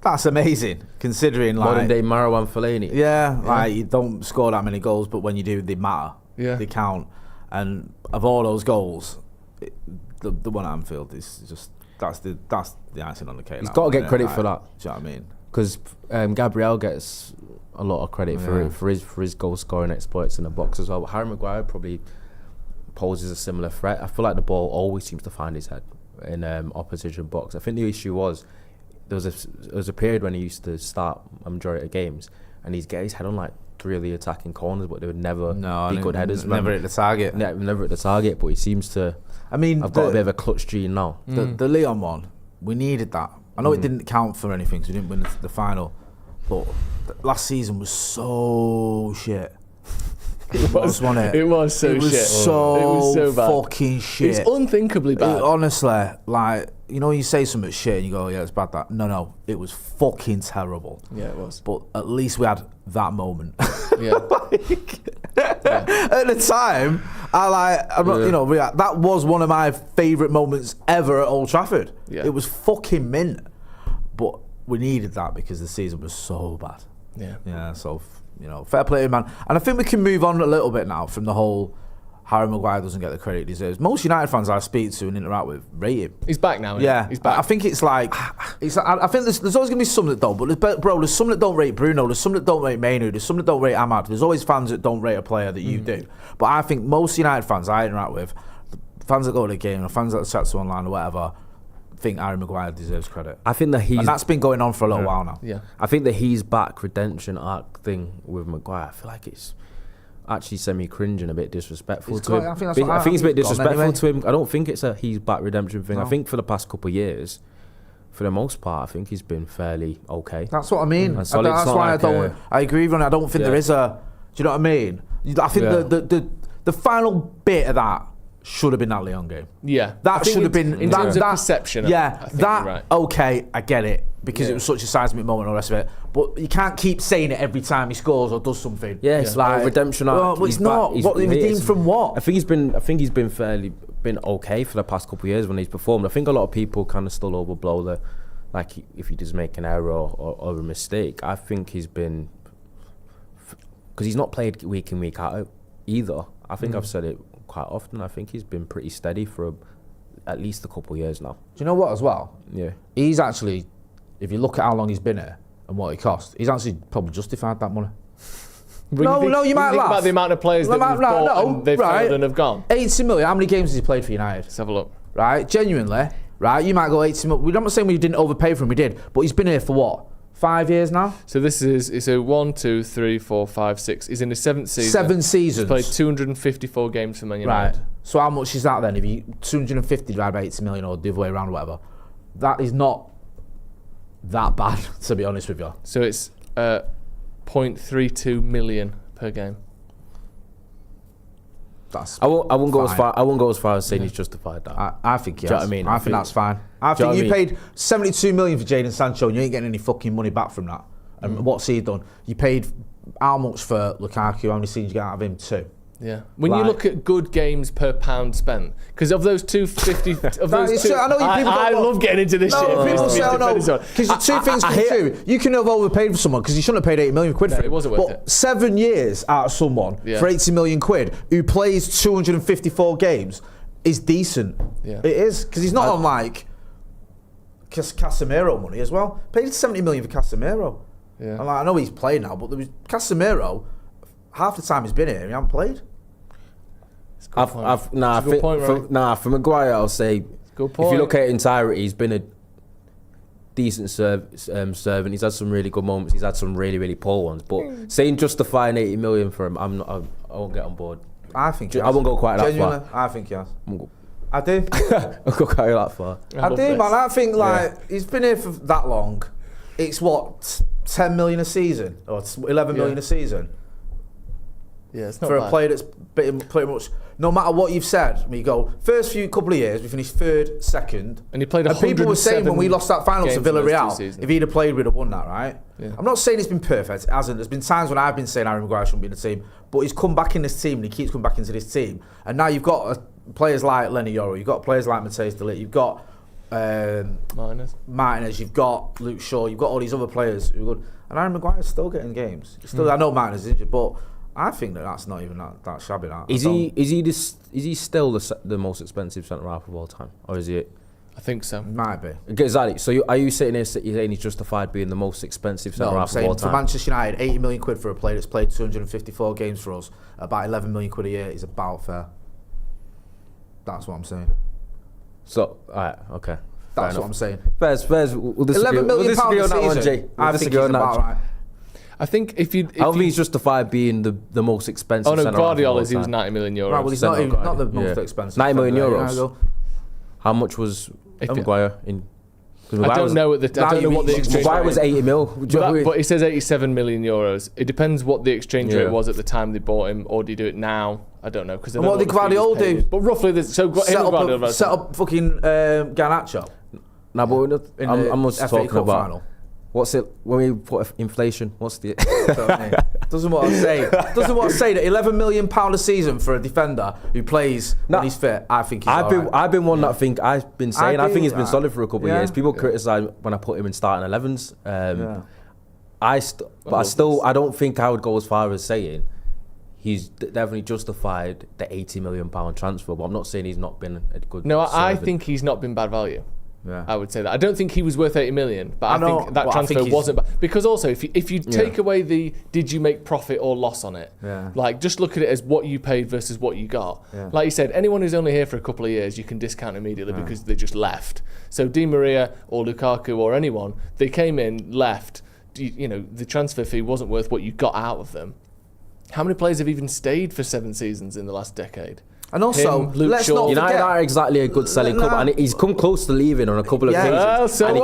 that's amazing considering like modern day Marouane Fellaini. Yeah, like you don't score that many goals, but when you do, they matter. Yeah, they count. And of all those goals, the one at Anfield is just that's the icing on the cake. He's got to get credit for that. Do you know what I mean? Because Gabriel gets a lot of credit for his goal scoring exploits in the box as well. But Harry Maguire probably poses a similar threat. I feel like the ball always seems to find his head in opposition box. I think the issue was there was a period when he used to start a majority of games and he'd get his head on like 3 of the attacking corners, but they would never be good headers. Never hit the target. Never hit the target, but he seems to. I've got a bit of a clutch gene now. The Leon one, we needed that. I know it didn't count for anything because we didn't win the final, but last season was so shit. It was, wasn't it? It was so shit. It was so bad. Fucking shit. It's unthinkably bad. Honestly, like, you know, you say something shit and you go, yeah, it's bad that. No, it was fucking terrible. Yeah, it was. But at least we had that moment. Yeah. At the time, that was one of my favourite moments ever at Old Trafford. Yeah. It was fucking mint. But we needed that because the season was so bad. Yeah. Yeah, so, fair play to him, man. And I think we can move on a little bit now from the whole Harry Maguire doesn't get the credit he deserves. Most United fans I speak to and interact with rate him. He's back now, yeah. He's back. I think it's like, I think there's always going to be some that don't, but there's some that don't rate Bruno, there's some that don't rate Mainu, there's some that don't rate Ahmad. There's always fans that don't rate a player that you do. But I think most United fans I interact with, the fans that go to the game, the fans that chat to online or whatever, think Harry Maguire deserves credit. I think that and that's been going on for a little while now. Yeah. I think that he's back redemption arc thing with Maguire. I feel like it's actually semi-cringe and a bit disrespectful to him. I think it's a bit disrespectful to him. I don't think it's a he's back redemption thing. No. I think for the past couple of years, for the most part, I think he's been fairly okay. That's what I mean. That's why I agree with him. I don't think there is a. Do you know what I mean? I think the final bit of that should have been that Leon game. Yeah, that should have been in terms of perception. Yeah, okay, I get it because it was such a seismic moment and all the rest of it. But you can't keep saying it every time he scores or does something. Yeah, it's like redemption arc. Well, it's not. What redeemed from what? I think he's been okay for the past couple of years when he's performed. I think a lot of people kind of still overblow the, like if he does make an error or a mistake. I think he's been, because he's not played week in week out either. I think I've said it quite often. I think he's been pretty steady for at least a couple of years now. Do you know what as well? Yeah. He's actually, if you look at how long he's been here and what he cost, he's actually probably justified that money. You might laugh. About the amount of players that we've bought and they've failed and have gone. 80 million, how many games has he played for United? Let's have a look. Right, genuinely, right, you might go 80 million. I'm not saying we didn't overpay for him, we did, but he's been here for what? 5 years now? So this is, it's a 1, 2, 3, 4, 5, 6. He's in his 7th season. 7 seasons. He's played 254 games for Man United. Right. So how much is that then? If you 250 divided by 80 million or the other way around or whatever, that is not that bad, to be honest with you. So it's 0.32 million per game. That's I won't go as far as saying he's justified that. I think he has. Do you know what I mean? I think that's fine. I think you paid 72 million for Jadon Sancho and you ain't getting any fucking money back from that. And what's he done? You paid how much for Lukaku? How many seasons you get out of him? 2. Yeah. When you look at good games per pound spent, because of those 250, of those two, I love getting into this shit. People say, because the two things can do. You can have overpaid for someone because you shouldn't have paid 80 million quid for it. It wasn't worth it. 7 years out of someone for 80 million quid who plays 254 games is decent. Yeah. It is, because he's not on like Casemiro money as well. Paid 70 million for Casemiro. Yeah. And I know he's played now, but there was Casemiro. Half the time he's been here, he hasn't played. For Maguire, I'll say, if you look at it entirety, he's been a decent servant. He's had some really good moments. He's had some really, really poor ones. But saying justifying 80 million for him, I won't get on board. I think I won't go quite that far. I think he has. I do. I'll go quite that far. I do, man. I think he's been here for that long. It's what, 10 million a season or 11 million a season. Yeah, it's not for bad. A player that's pretty much, no matter what you've said, you go, first couple of years, we finished 3rd, 2nd. And he played and people were saying when we lost that final to Villarreal, if he'd have played, we'd have won that, right? Yeah. I'm not saying it's been perfect, it hasn't. There's been times when I've been saying Harry Maguire shouldn't be in the team, but he's come back in this team and he keeps coming back into this team. And now you've got players like Lenny Yoro, you've got players like Matthijs de Ligt, you've got Martinez, you've got Luke Shaw, you've got all these other players who are good. And Aaron Maguire's still getting games. I know Martinez is injured, but I think that's not even that shabby. Is he still the most expensive centre half of all time, or is he? I think so. Might be. Exactly. So are you sitting here saying he's justified being the most expensive centre half of all time? For Manchester United, 80 million quid for a player that's played 254 games for us, about 11 million quid a year is about fair. That's what I'm saying. So, alright, okay. That's what I'm saying. Fairs. We'll disagree. £11 million on that one, Jay. I think he's about right. I think if he's justified being the most expensive. Oh no, Guardiola's, he was 90 million euros. Right, well, he's not the most expensive. 90 million euros. How much was Maguire in? I don't know what the exchange rate. Maguire was 80 mil. But it says 87 million euros. It depends what the exchange rate was at the time they bought him, or do you do it now? I don't know. And what did Guardiola do? But roughly, set up fucking Garnacho. No, but I'm not talking about. Final. What's it when we put inflation? What's the? Doesn't what I'm saying. Doesn't what I'm saying. That £11 million a season for a defender who plays when he's fit. I think he's. I've been one that I've been saying. I think he's been solid for a couple of years. People criticise when I put him in starting 11s. I don't think I would go as far as saying he's definitely justified the £80 million transfer. But I'm not saying he's not been a good. No, I think he's not been bad value. Yeah. I would say that. I don't think he was worth 80 million, but I think that transfer wasn't bad. Because also, if you take away the did you make profit or loss on it, like just look at it as what you paid versus what you got. Yeah. Like you said, anyone who's only here for a couple of years, you can discount immediately because they just left. So Di Maria or Lukaku or anyone, they came in, left. You know, the transfer fee wasn't worth what you got out of them. How many players have even stayed for 7 seasons in the last decade? And also, let's not forget, United are exactly a good selling club, and he's come close to leaving on a couple of occasions. Well, so and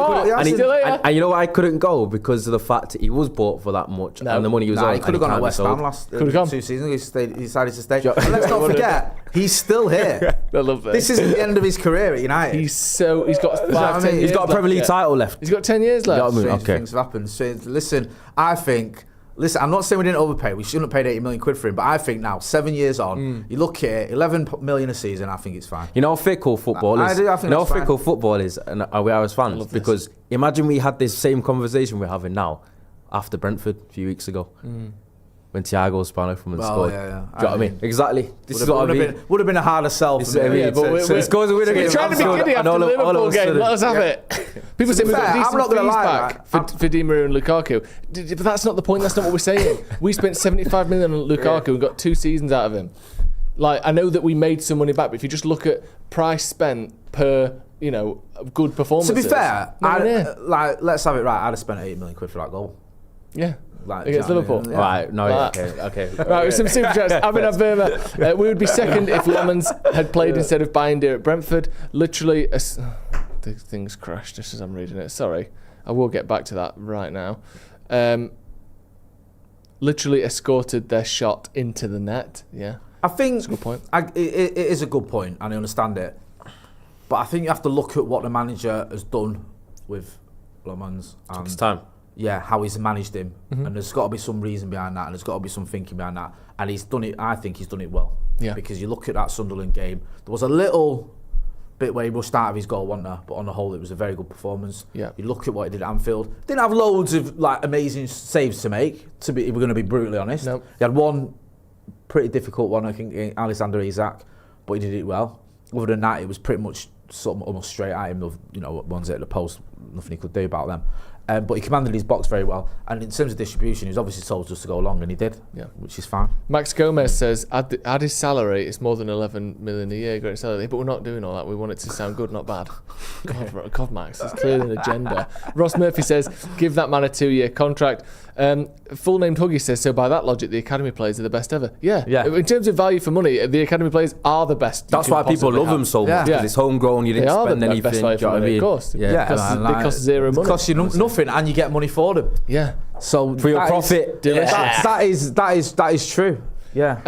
you know why I couldn't go? Because of the fact that he was bought for that much, and the money he was on. He could have gone to West Ham last 2 seasons. He decided to stay. And let's not forget, he's still here. I love that. This isn't the end of his career at United. He's got 5, 10 years. He's got a Premier League title left. He's got 10 years left. Strange things have happened. So, listen, I think. Listen, I'm not saying we didn't overpay. We shouldn't have paid 80 million quid for him. But I think now, 7 years on, you look here, 11 million a season. I think it's fine. You know how fickle football is. I think how fickle football is, and we are as fans. Because imagine we had this same conversation we're having now after Brentford a few weeks ago. When Thiago Spano from and scored. Yeah. Do you know what I mean? Exactly. This is what I mean. Would have been a harder sell for me. Yeah, but we're trying to be giddy after the Liverpool game. Let us have it. People say we've got decent fees back for Di Maria and Lukaku. But that's not the point. That's not what we're saying. We spent 75 million on Lukaku and got 2 seasons out of him. Like, I know that we made some money back, but if you just look at price spent per, good performances. To be fair, let's have it right. I'd have spent 80 million quid for that goal. Yeah. Against Liverpool. Yeah. Right, no, okay. Right, with some super chats. Abhinav Verma. We would be second if Lemons had played instead of Binder at Brentford. Literally, the thing's crashed just as I'm reading it. Sorry. I will get back to that right now. Literally escorted their shot into the net. Yeah. I think that's a good point. It is a good point, and I understand it. But I think you have to look at what the manager has done with Lemons. Took his time. Yeah, how he's managed him. And there's got to be some reason behind that, and there's got to be some thinking behind that. And he's done it, I think he's done it well. Yeah. Because you look at that Sunderland game, there was a little bit where he rushed out of his goal, wasn't there? But on the whole, it was a very good performance. Yeah. You look at what he did at Anfield. Didn't have loads of amazing saves to make, we're going to be brutally honest. Nope. He had one pretty difficult one, I think, Alexander Isak, but he did it well. Other than that, it was pretty much sort of almost straight at him, ones at the post, nothing he could do about them. But he commanded his box very well. And in terms of distribution, he was obviously told just to go along, and he did, which is fine. Max Gomez says, add his salary, it's more than 11 million a year, great salary. But we're not doing all that. We want it to sound good, not bad. God, Max, it's clearly an agenda. Ross Murphy says, give that man a 2-year contract. Full named Huggy says, so by that logic, the academy players are the best ever. Yeah. In terms of value for money, the academy players are the best. That's why people love them so much, because it's homegrown, you didn't spend anything. Best value for money, of course. Yeah. They cost zero money. It costs you nothing, and you get money for them. Yeah. So for your profit. That is true. Yeah.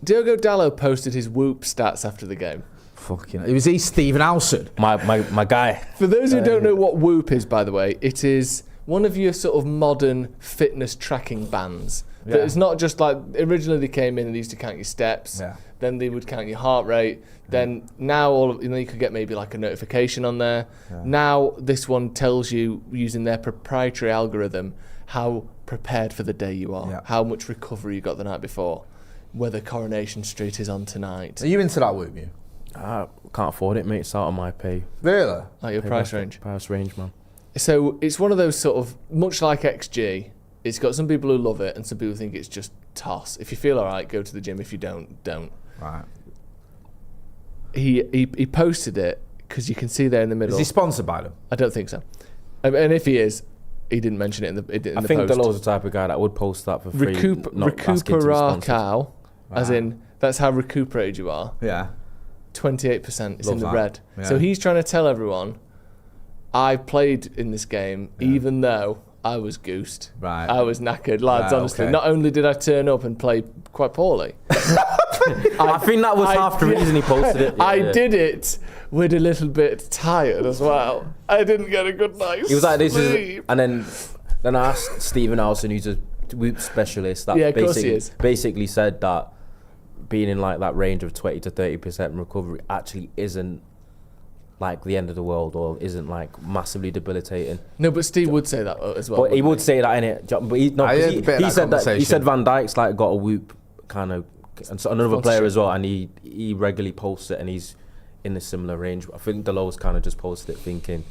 Diogo Dalot posted his Whoop stats after the game. Fucking it was he, Stephen Alson. My guy. For those who don't know what Whoop is, by the way, it is one of your sort of modern fitness tracking bands. That it's not just like originally they came in and they used to count your steps. Yeah. Then they would count your heart rate. Then now you could get maybe like a notification on there. Yeah. Now this one tells you using their proprietary algorithm how prepared for the day you are, how much recovery you got the night before, whether Coronation Street is on tonight. Are you into that, Whoop, you? I can't afford it, mate. It's out of my pay. Really? Like your price range? Price range, man. So it's one of those sort of, much like XG, it's got some people who love it and some people think it's just toss. If you feel all right, go to the gym. If you don't, don't. Right. He posted it because you can see there in the middle. Is he sponsored by them? I don't think so. And if he is, he didn't mention it in the post. I think Dalot's the type of guy that would post that for free. Recuperacao, as in, that's how recuperated you are. Yeah. 28%. It's Love in the that. red. Yeah. So he's trying to tell everyone, I played in this game, even though I was goosed. Right. I was knackered. Lads, Right, honestly, okay. not only did I turn up and play quite poorly. I think that was half the reason he posted it. I did it with a little bit tired as well. I didn't get a good night's He was like, sleep. and then I asked Stephen Alson, who's a Whoop specialist, that Yeah, of course he is. basically said that being in like that range of 20 to 30% recovery actually isn't like the end of the world or isn't like massively debilitating. No, but Steve would say that as well. But he wouldn't would say that in it. But he, no, I 'cause heard a bit of he that said that. He conversation. said Van Dijk's like got a Whoop kind of, and so another player Sponsorship. as well, and he regularly posts it, and he's in a similar range. I think Dalot's kind of just posted it thinking.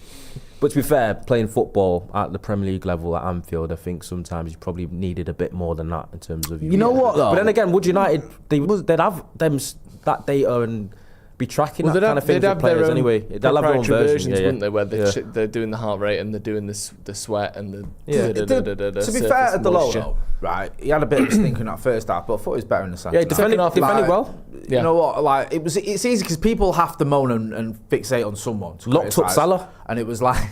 But to be fair, playing football at the Premier League level at Anfield, I think sometimes you probably needed a bit more than that in terms of. You know what, though? But then again, Would United they'd have them that data and be tracking that kind of thing for players anyway. They'll have their own proprietary version, versions, yeah, wouldn't they? Where yeah. they're doing the heart rate and they're doing the sweat and the To be fair to Dalot, though, right, he had a bit of a stinker in that first half, but I thought he was better in the second Yeah, half. defended Like, well. Yeah. You know what? Like it's easy because people have to moan and fixate on someone. To Locked up criticise. Salah. And it was like,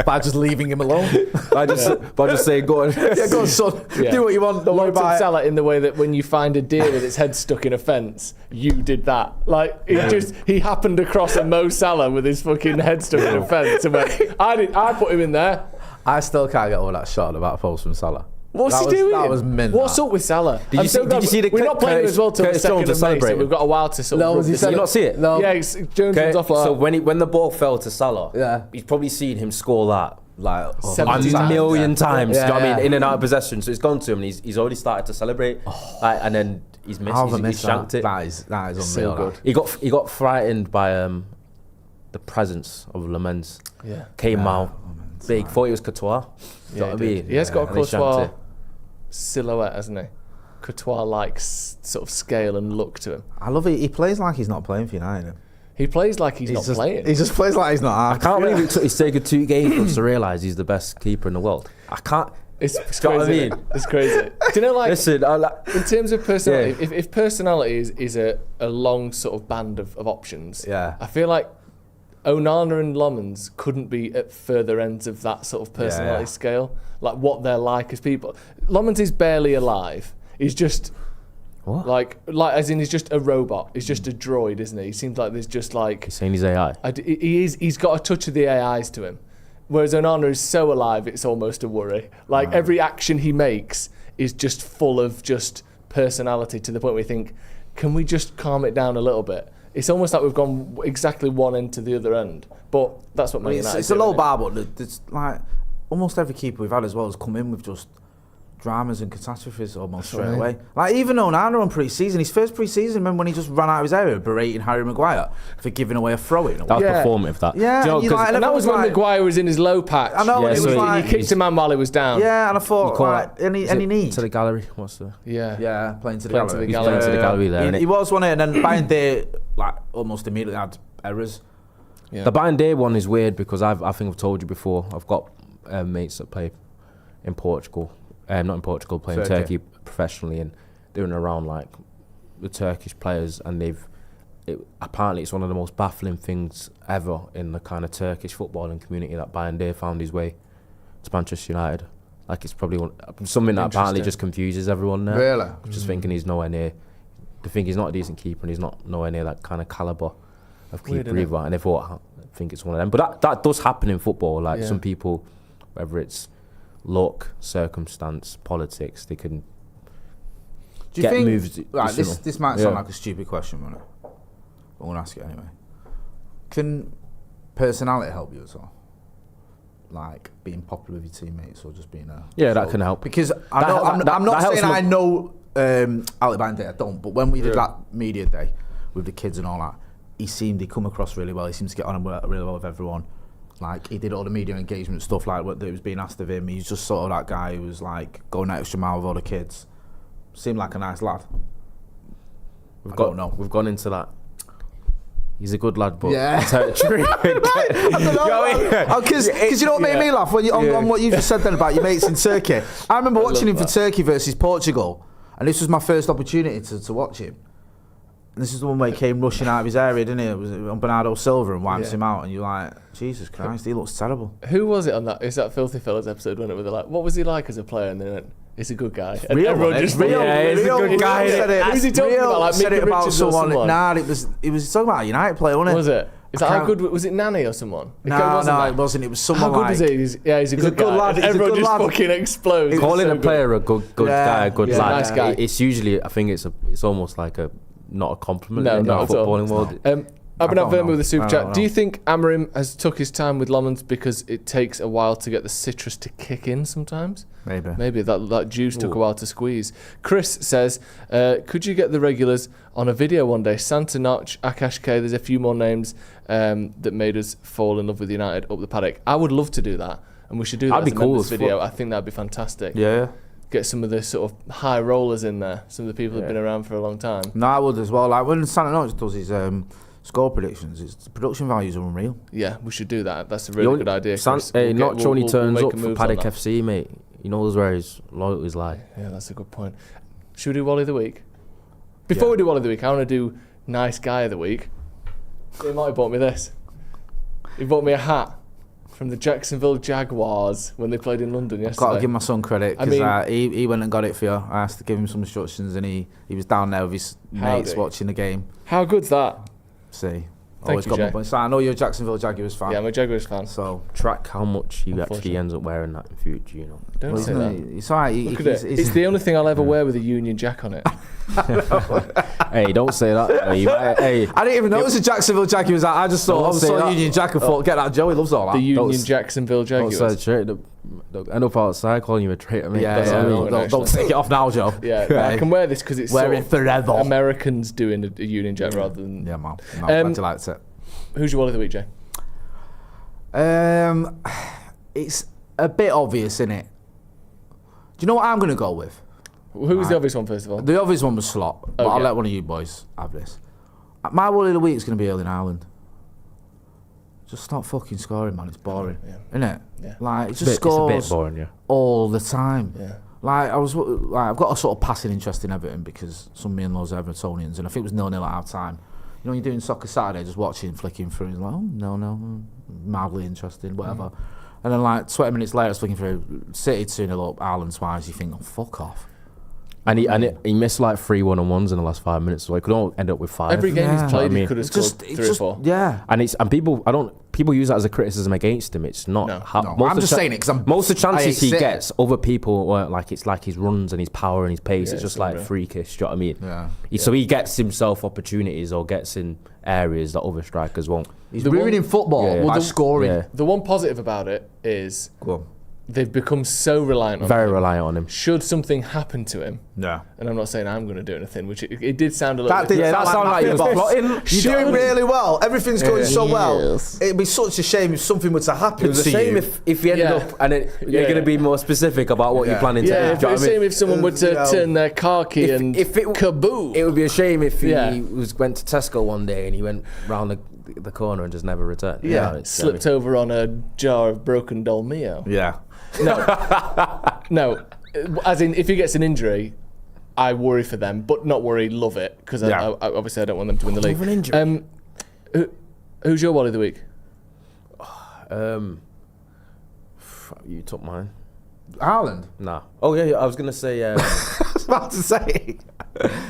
by just leaving him alone. By just saying, go on. Yeah, go on, son. Yeah. Do what you want. Don't worry Locked up about it. Salah in the way that when you find a deer with its head stuck in a fence, you did that. Like he happened across a Mo Salah with his fucking head stuck in a fence and went, I put him in there. I still can't get over that shot about post from Salah. What's That he doing? That was mint. What's that. up with Salah? Did you see the We're not playing Curtis- as well till the Curtis 2nd Jones of May, so celebrating? we've got a while to sort of. No, run he this said- Did you up. not see it? No. Yeah, Jones Okay, was off like so that. when the ball fell to Salah, Yeah. he's probably seen him score that Like, a 70 times. million times. Yeah, Do you know what I mean? yeah. In and out of possession. So it's gone to him, and he's already started to celebrate. And then he's missed. He's shanked it. That is unreal. So good. that. He got frightened by the presence of Lemens. Yeah. Came Yeah, out big. Thought he was Courtois. Do you know what I he mean? did. He has got a And he shanked Courtois it. silhouette, hasn't he? Courtois-like sort of scale and look to him. I love it. He plays like he's not playing for United. He plays like he's not just, playing. He just plays like he's not. I can't believe it's taken 2 games for us to realise he's the best keeper in the world. I can't. It's Do you know what I crazy. mean? Isn't it? It's crazy. Do you know, like, Listen, in terms of personality, Yeah. if personality is a long sort of band of options, Yeah. I feel like Onana and Lomans couldn't be at further ends of that sort of personality Yeah. scale. Like what they're like as people. Lomans is barely alive. He's just What? like as in he's just a robot. He's just a droid, isn't he? He seems like there's just like He's saying he's AI. he's got a touch of the AIs to him. Whereas Onana is so alive, it's almost a worry. Like every action he makes is just full of just personality to the point where you think, can we just calm it down a little bit? It's almost like we've gone exactly one end to the other end. But that's what Man United It's a do, low innit? bar, but it's like almost every keeper we've had as well has come in with just dramas and catastrophes almost straight right. away. Like even Onana on pre-season, his first pre-season, remember when he just ran out of his area berating Harry Maguire for giving away a throw-in? That was Yeah. performative, that. Yeah, Do you know, and you 'cause- like- And that was when Like- Maguire was in his low patch. I know, Yeah, and it so was he- like... He kicked him out while he was down. Yeah, and I you thought, call like, that- any is it need. to the gallery. What's the? Yeah, playing to the Playing to gallery. the gallery. Playing to the gallery there, innit? He was one, and then Bayern Day, like, almost immediately had errors. Yeah. The Bayern Day one is weird because I think I've told you before. I've got mates that play in Portugal, not in Portugal, playing Turkey. Turkey professionally, and doing around like the Turkish players, and apparently it's one of the most baffling things ever in the kind of Turkish footballing community that Bayern Day found his way to Manchester United. Like it's probably something that apparently Interesting. just confuses everyone there. Really? Just thinking he's nowhere near. They think he's not a decent keeper and he's not nowhere near that kind of calibre of Weird, keeper innit? either. And they thought, I think it's one of them. But that does happen in football. Like Yeah. some people, whether it's luck, circumstance, politics, they can Do you get think, moves. right, sooner. this might sound like a stupid question, but I'm going to ask it anyway. Can personality help you as well? Like being popular with your teammates or just being a... Yeah, that can help. Because I'm not saying I know Ali Bandit, I don't, but when we did that media day with the kids and all that, he'd come across really well. He seems to get on really well with everyone. Like, he did all the media engagement stuff, like what that was being asked of him. He's just sort of that guy who was like going that extra mile with all the kids. Seemed like a nice lad. We've gone into that. He's a good lad, but yeah. territory. I don't know. Because you know what made me laugh? When on what you just said then about your mates in Turkey. I remember watching him for Turkey versus Portugal, and this was my first opportunity to watch him. And this is the one where he came rushing out of his area, didn't he? It was on Bernardo Silva and wipes him out, and you're like, Jesus Christ, he looks terrible. Who was it on that? Is that Filthy Fellas episode when it was like, what was he like as a player? And they went, he's a good guy. And Real, everyone just he's a good guy. Who's he talking about? Like said Mick it about Richards or someone? Nah, it was talking about a United player, wasn't it? Was it? Is that how good? Was it Nani or someone? No, it wasn't. It was someone. How good is he? He's a good guy. lad. And everyone just fucking explodes. Calling a player a good guy, a good lad. Nice guy. It's usually, I think it's almost like not a compliment. No, in the not at all. footballing world. Abhinav Verma with the super chat. know. Do you think Amorim has took his time with Lomans because it takes a while to get the citrus to kick in sometimes? Maybe that juice took a while to squeeze. Chris says, could you get the regulars on a video one day? Santa Notch, Akash K, there's a few more names that made us fall in love with United up the paddock. I would love to do that, and we should do that That'd as be a cool members as video. fuck. I think that'd be fantastic. Yeah. Get some of the sort of high rollers in there, some of the people that have been around for a long time. No, I would as well. Like when Santa Notch does his score predictions, the production values are unreal. Yeah, we should do that. That's a really good idea. Chris. Notch only turns up for moves Paddock on that. FC, mate. He knows where his loyalties lie. Yeah, that's a good point. Should we do Wally of the Week? Before we do Wally of the Week, I want to do Nice Guy of the Week. Jay Motty bought me this. He bought me a hat from the Jacksonville Jaguars when they played in London yesterday. Got to give my son credit because he went and got it for you. I asked to give him some instructions, and he was down there with his mates watching the game. How good's that? See, Thank you, Jay. So I know you're a Jacksonville Jaguars fan. Yeah, I'm a Jaguars fan. So Track how much he actually ends up wearing that in future, you know. Don't say that. It's alright. Look at it. It's the only thing I'll ever wear with a Union Jack on it. Hey, don't say that. Hey, I didn't even know it was a Jacksonville Jaguars. I just saw Union Jack and thought, get that Joey loves all that. The Union Jacksonville Jaguars. Don't end up outside calling you a traitor, mate. Don't take it off now, Joe. Yeah, I can wear this because it's wear it forever. Americans doing a Union Jack rather than... Yeah, man. No, glad you liked it. Who's your Wally of the Week, Jay? It's a bit obvious, isn't it? Do you know what I'm going to go with? Who was the obvious one, first of all? The obvious one was Slot, but I'll let one of you boys have this. My Wally of the Week is going to be Erling Haaland. Just stop fucking scoring, man. It's boring, isn't it? Yeah. Like, it just scores it's a bit boring, all the time. Yeah. Like, I've got a sort of passing interest in Everton because some of me and loads of Evertonians, and I think it was 0-0 at half time. You know, you're doing Soccer Saturday, just watching, flicking through, and like, oh, no, mildly interesting, whatever. And then, like, 20 minutes later, I was flicking through, City 2-0 up, Ireland twice, you think, oh, fuck off. And he missed like 3 1-on-1s in the last 5 minutes, so he could all end up with 5. Every game he's played, he could have scored 3 or 4. Yeah. And people use that as a criticism against him. It's not. No. I'm just saying it because most of the chances he gets, other people weren't like. It's like his runs and his power and his pace. It's just like freakish. Do you know what I mean? Yeah. So he gets himself opportunities or gets in areas that other strikers won't. He's ruining football by scoring. Yeah. The one positive about it is they've become so reliant on him. Very reliant on him. Should something happen to him, and I'm not saying I'm going to do anything, which it did sound a little bit... That sounded like you was plotting. You're doing really well. Everything's going so well. It'd be such a shame if something were to happen to you. It was a shame if you ended up, and you're going to be more specific about what you're planning to do. Yeah, it was a shame if someone were to turn their car key and kaboom. It would be a shame if he went to Tesco one day and he went round the corner and just never returned. Yeah, slipped over on a jar of broken Dolmio. Yeah. No. As in, if he gets an injury, I worry for them, but not worry, love it, because obviously I don't want them to win the league. An injury. Who's your Wally of the Week? You took mine. Haaland? Nah. Oh yeah, I was gonna say. I was about to say.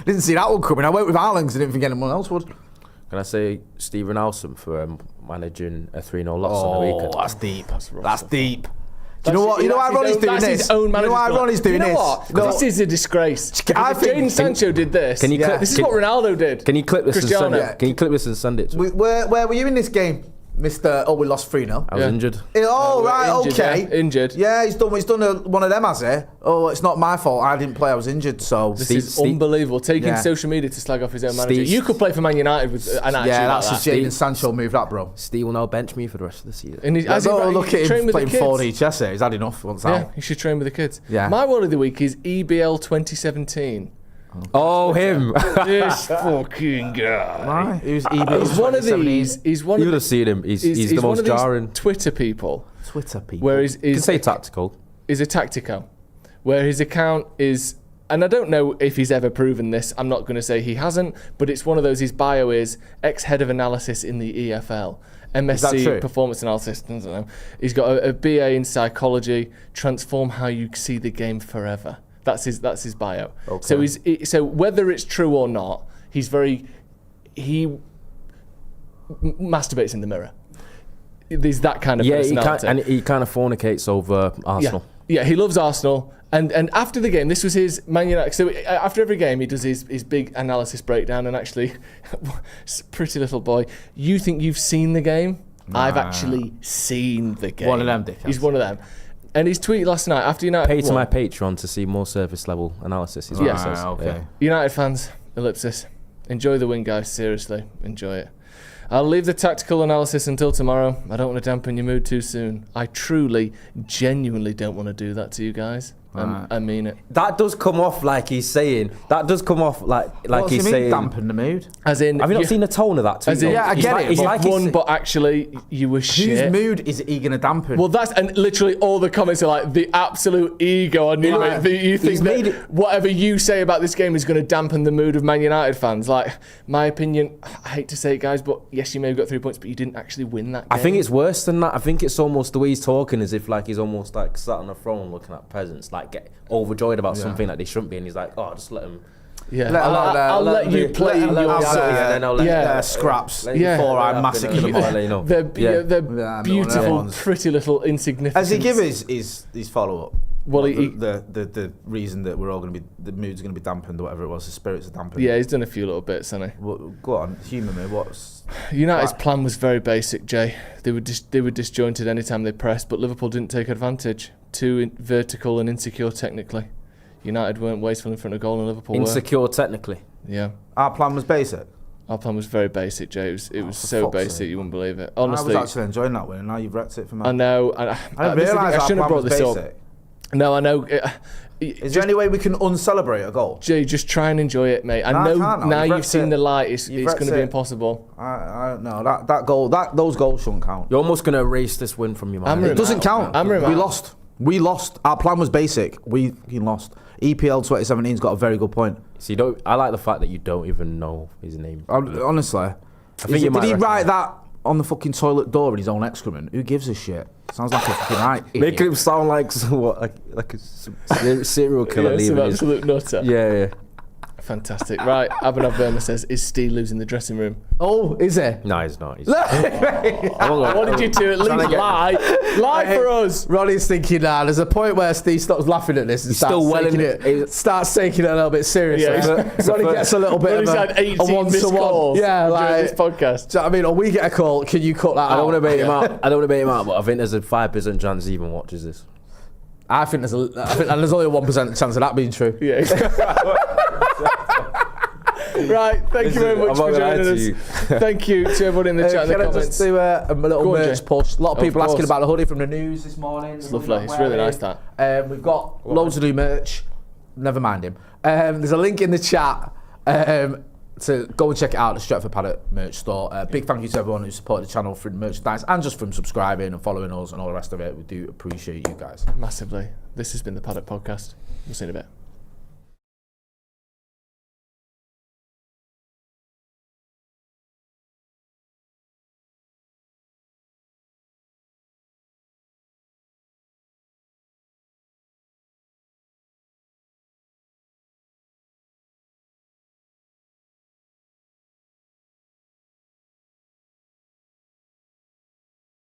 Didn't see that one coming. I went with Haaland because I didn't think anyone else would. Can I say Stephen Alson for managing a 3-0 loss on the weekend? That's deep. That's deep. Do you know what? You know why Ronnie's doing this? That's his own manager. You know why Ronnie's doing this? You know what? No. This is a disgrace. I If think- Jadon Sancho did this. Can you clip- This is what Ronaldo did. Can you clip this and send Cristiano. it? Can you clip this and send it to me? Where were you in this game, Mr. Oh, we lost 3-0. I was injured. Oh, right, Injured, okay. yeah, injured. Yeah, he's done one of them, has he? Oh, it's not my fault. I didn't play. I was injured, so... This is unbelievable. Taking Yeah. social media to slag off his own manager. Steve- You could play for Man United with an attitude Yeah, like that's that. a Jadon Sancho move, that, bro. Steve will now bench me for the rest of the season. And Yeah, as he look at train him with the playing kids. 4D chess here. He's had enough once Yeah, out. he should train with the kids. Yeah. My word of the week is EBL 2017. Oh, him. This fucking guy. Right. Who's He's one of these. He's one You would of have seen him. He's he's the one most of these jarring. Twitter people. Twitter people. Where You can say tactical. is a tactico, where his account is, and I don't know if he's ever proven this. I'm not going to say he hasn't, but it's one of those. His bio is ex-head of analysis in the EFL, that MSc true? performance analysis. I don't know. He's got a BA in psychology. Transform how you see the game forever. That's his bio. Okay. So whether it's true or not, he masturbates in the mirror. There's that kind of Yeah, personality. he kind of fornicates over Arsenal. Yeah, he loves Arsenal. And after the game, this was his Man United. So after every game, he does his big analysis breakdown. And actually, pretty little boy, you think you've seen the game? I've actually seen the game. One of them dickheads. He's one of them. And his tweet last night after United Pay to won, my Patreon to see more surface level analysis. Is what Yeah. it says. Okay. Yeah. United fans, ellipsis. Enjoy the win, guys. Seriously, enjoy it. I'll leave the tactical analysis until tomorrow. I don't want to dampen your mood too soon. I truly, genuinely don't want to do that to you guys. I mean it. That does come off like he's saying. That does come off like What's he's he mean, saying. dampen the mood? As in, Have you not seen the tone of that tweet? As in, though? Yeah, I He's get like- it, He's but like won, he's, but actually, you were Whose shit. mood is he going to dampen? Well, that's and literally all the comments are like the absolute ego. I knew Yeah. it. You think He's made that it- whatever you say about this game is going to dampen the mood of Man United fans. Like, my opinion, I hate to say it, guys, but yes, you may have got 3 points, but you didn't actually win that game. I think it's worse than that. I think it's almost the way he's talking as if like he's almost like sat on a throne looking at peasants, like get overjoyed about something that they shouldn't be, and he's like, oh, just let him. Yeah, Let- I'll let you play I'll let your him sort have of- it, and then I'll let Yeah. scraps Yeah. before I Yeah. massacre them all. I'll let you know. They're Yeah. they're Yeah, beautiful, no one's- pretty little insignificant. Has he give his follow up? Well, the reason that we're all going to be, the mood's going to be dampened or whatever it was, the spirits are dampened. Yeah, he's done a few little bits, hasn't he? Well, go on, humour me. What's United's plan was very basic, Jay. They were disjointed anytime they pressed, but Liverpool didn't take advantage. Too vertical and insecure technically. United weren't wasteful in front of goal, and Liverpool Insecure technically. were. Yeah. our plan was basic? Our plan was very basic, Jay. It was for so fuck's basic sake. you wouldn't believe it. I Honestly, was actually enjoying that win, and now you've wrecked it for me. I know. I this is the didn't thing, realise I our shouldn't plan have brought was this basic. up. No, I know. Is there any way we can uncelebrate a goal? Jay, just try and enjoy it, mate. I No, I know can't now. now You've you've wrecked seen it. the light. It's You've going to wrecked be it. impossible. I don't know. That goal, those goals shouldn't count. You're almost going to erase this win from your mind. Amorim It doesn't count. Amorim We out. lost. We lost. Our plan was basic. We lost. EPL 2017's got a very good point. So I like the fact that you don't even know his name. Honestly, think you might did he reckon write that on the fucking toilet door in his own excrement? Who gives a shit? Sounds like a fucking right. Make idiot. him sound like somewhat like a serial killer Yeah, some leaving his. absolute nutter. Yeah. Fantastic. Right, Abhinav Verma says, is Steve losing the dressing room? Oh, is it? No, he's not. What did you do? At least lie for us. Ronnie's thinking now. There's a point where Steve stops laughing at this and still starts taking it a little bit seriously. Yeah, Ronnie gets a little bit Ronnie's of had a 18 missed one-to-one. calls Yeah, during this like. podcast. Do you know what I mean? Or we get a call. Can you cut that out? I don't want to bait him out. I don't want to bait him out, but I think there's a 5% chance he even watches this. I think there's and there's only a 1% chance of that being true. Yeah, exactly. Right, thank you very much for joining us. Thank you to everyone in the chat and the Can I comments. just do a little Go on, merch Jay. push? A lot of people Of asking course. about the hoodie from the news this morning. It's lovely. It's really nice, that. We've got loads of new merch. Never mind him. There's a link in the chat to go and check it out, the Stretford Paddock merch store. Big thank you to everyone who supported the channel through the merchandise and just from subscribing and following us and all the rest of it. We do appreciate you guys. Massively. This has been the Paddock Podcast. We'll see you in a bit.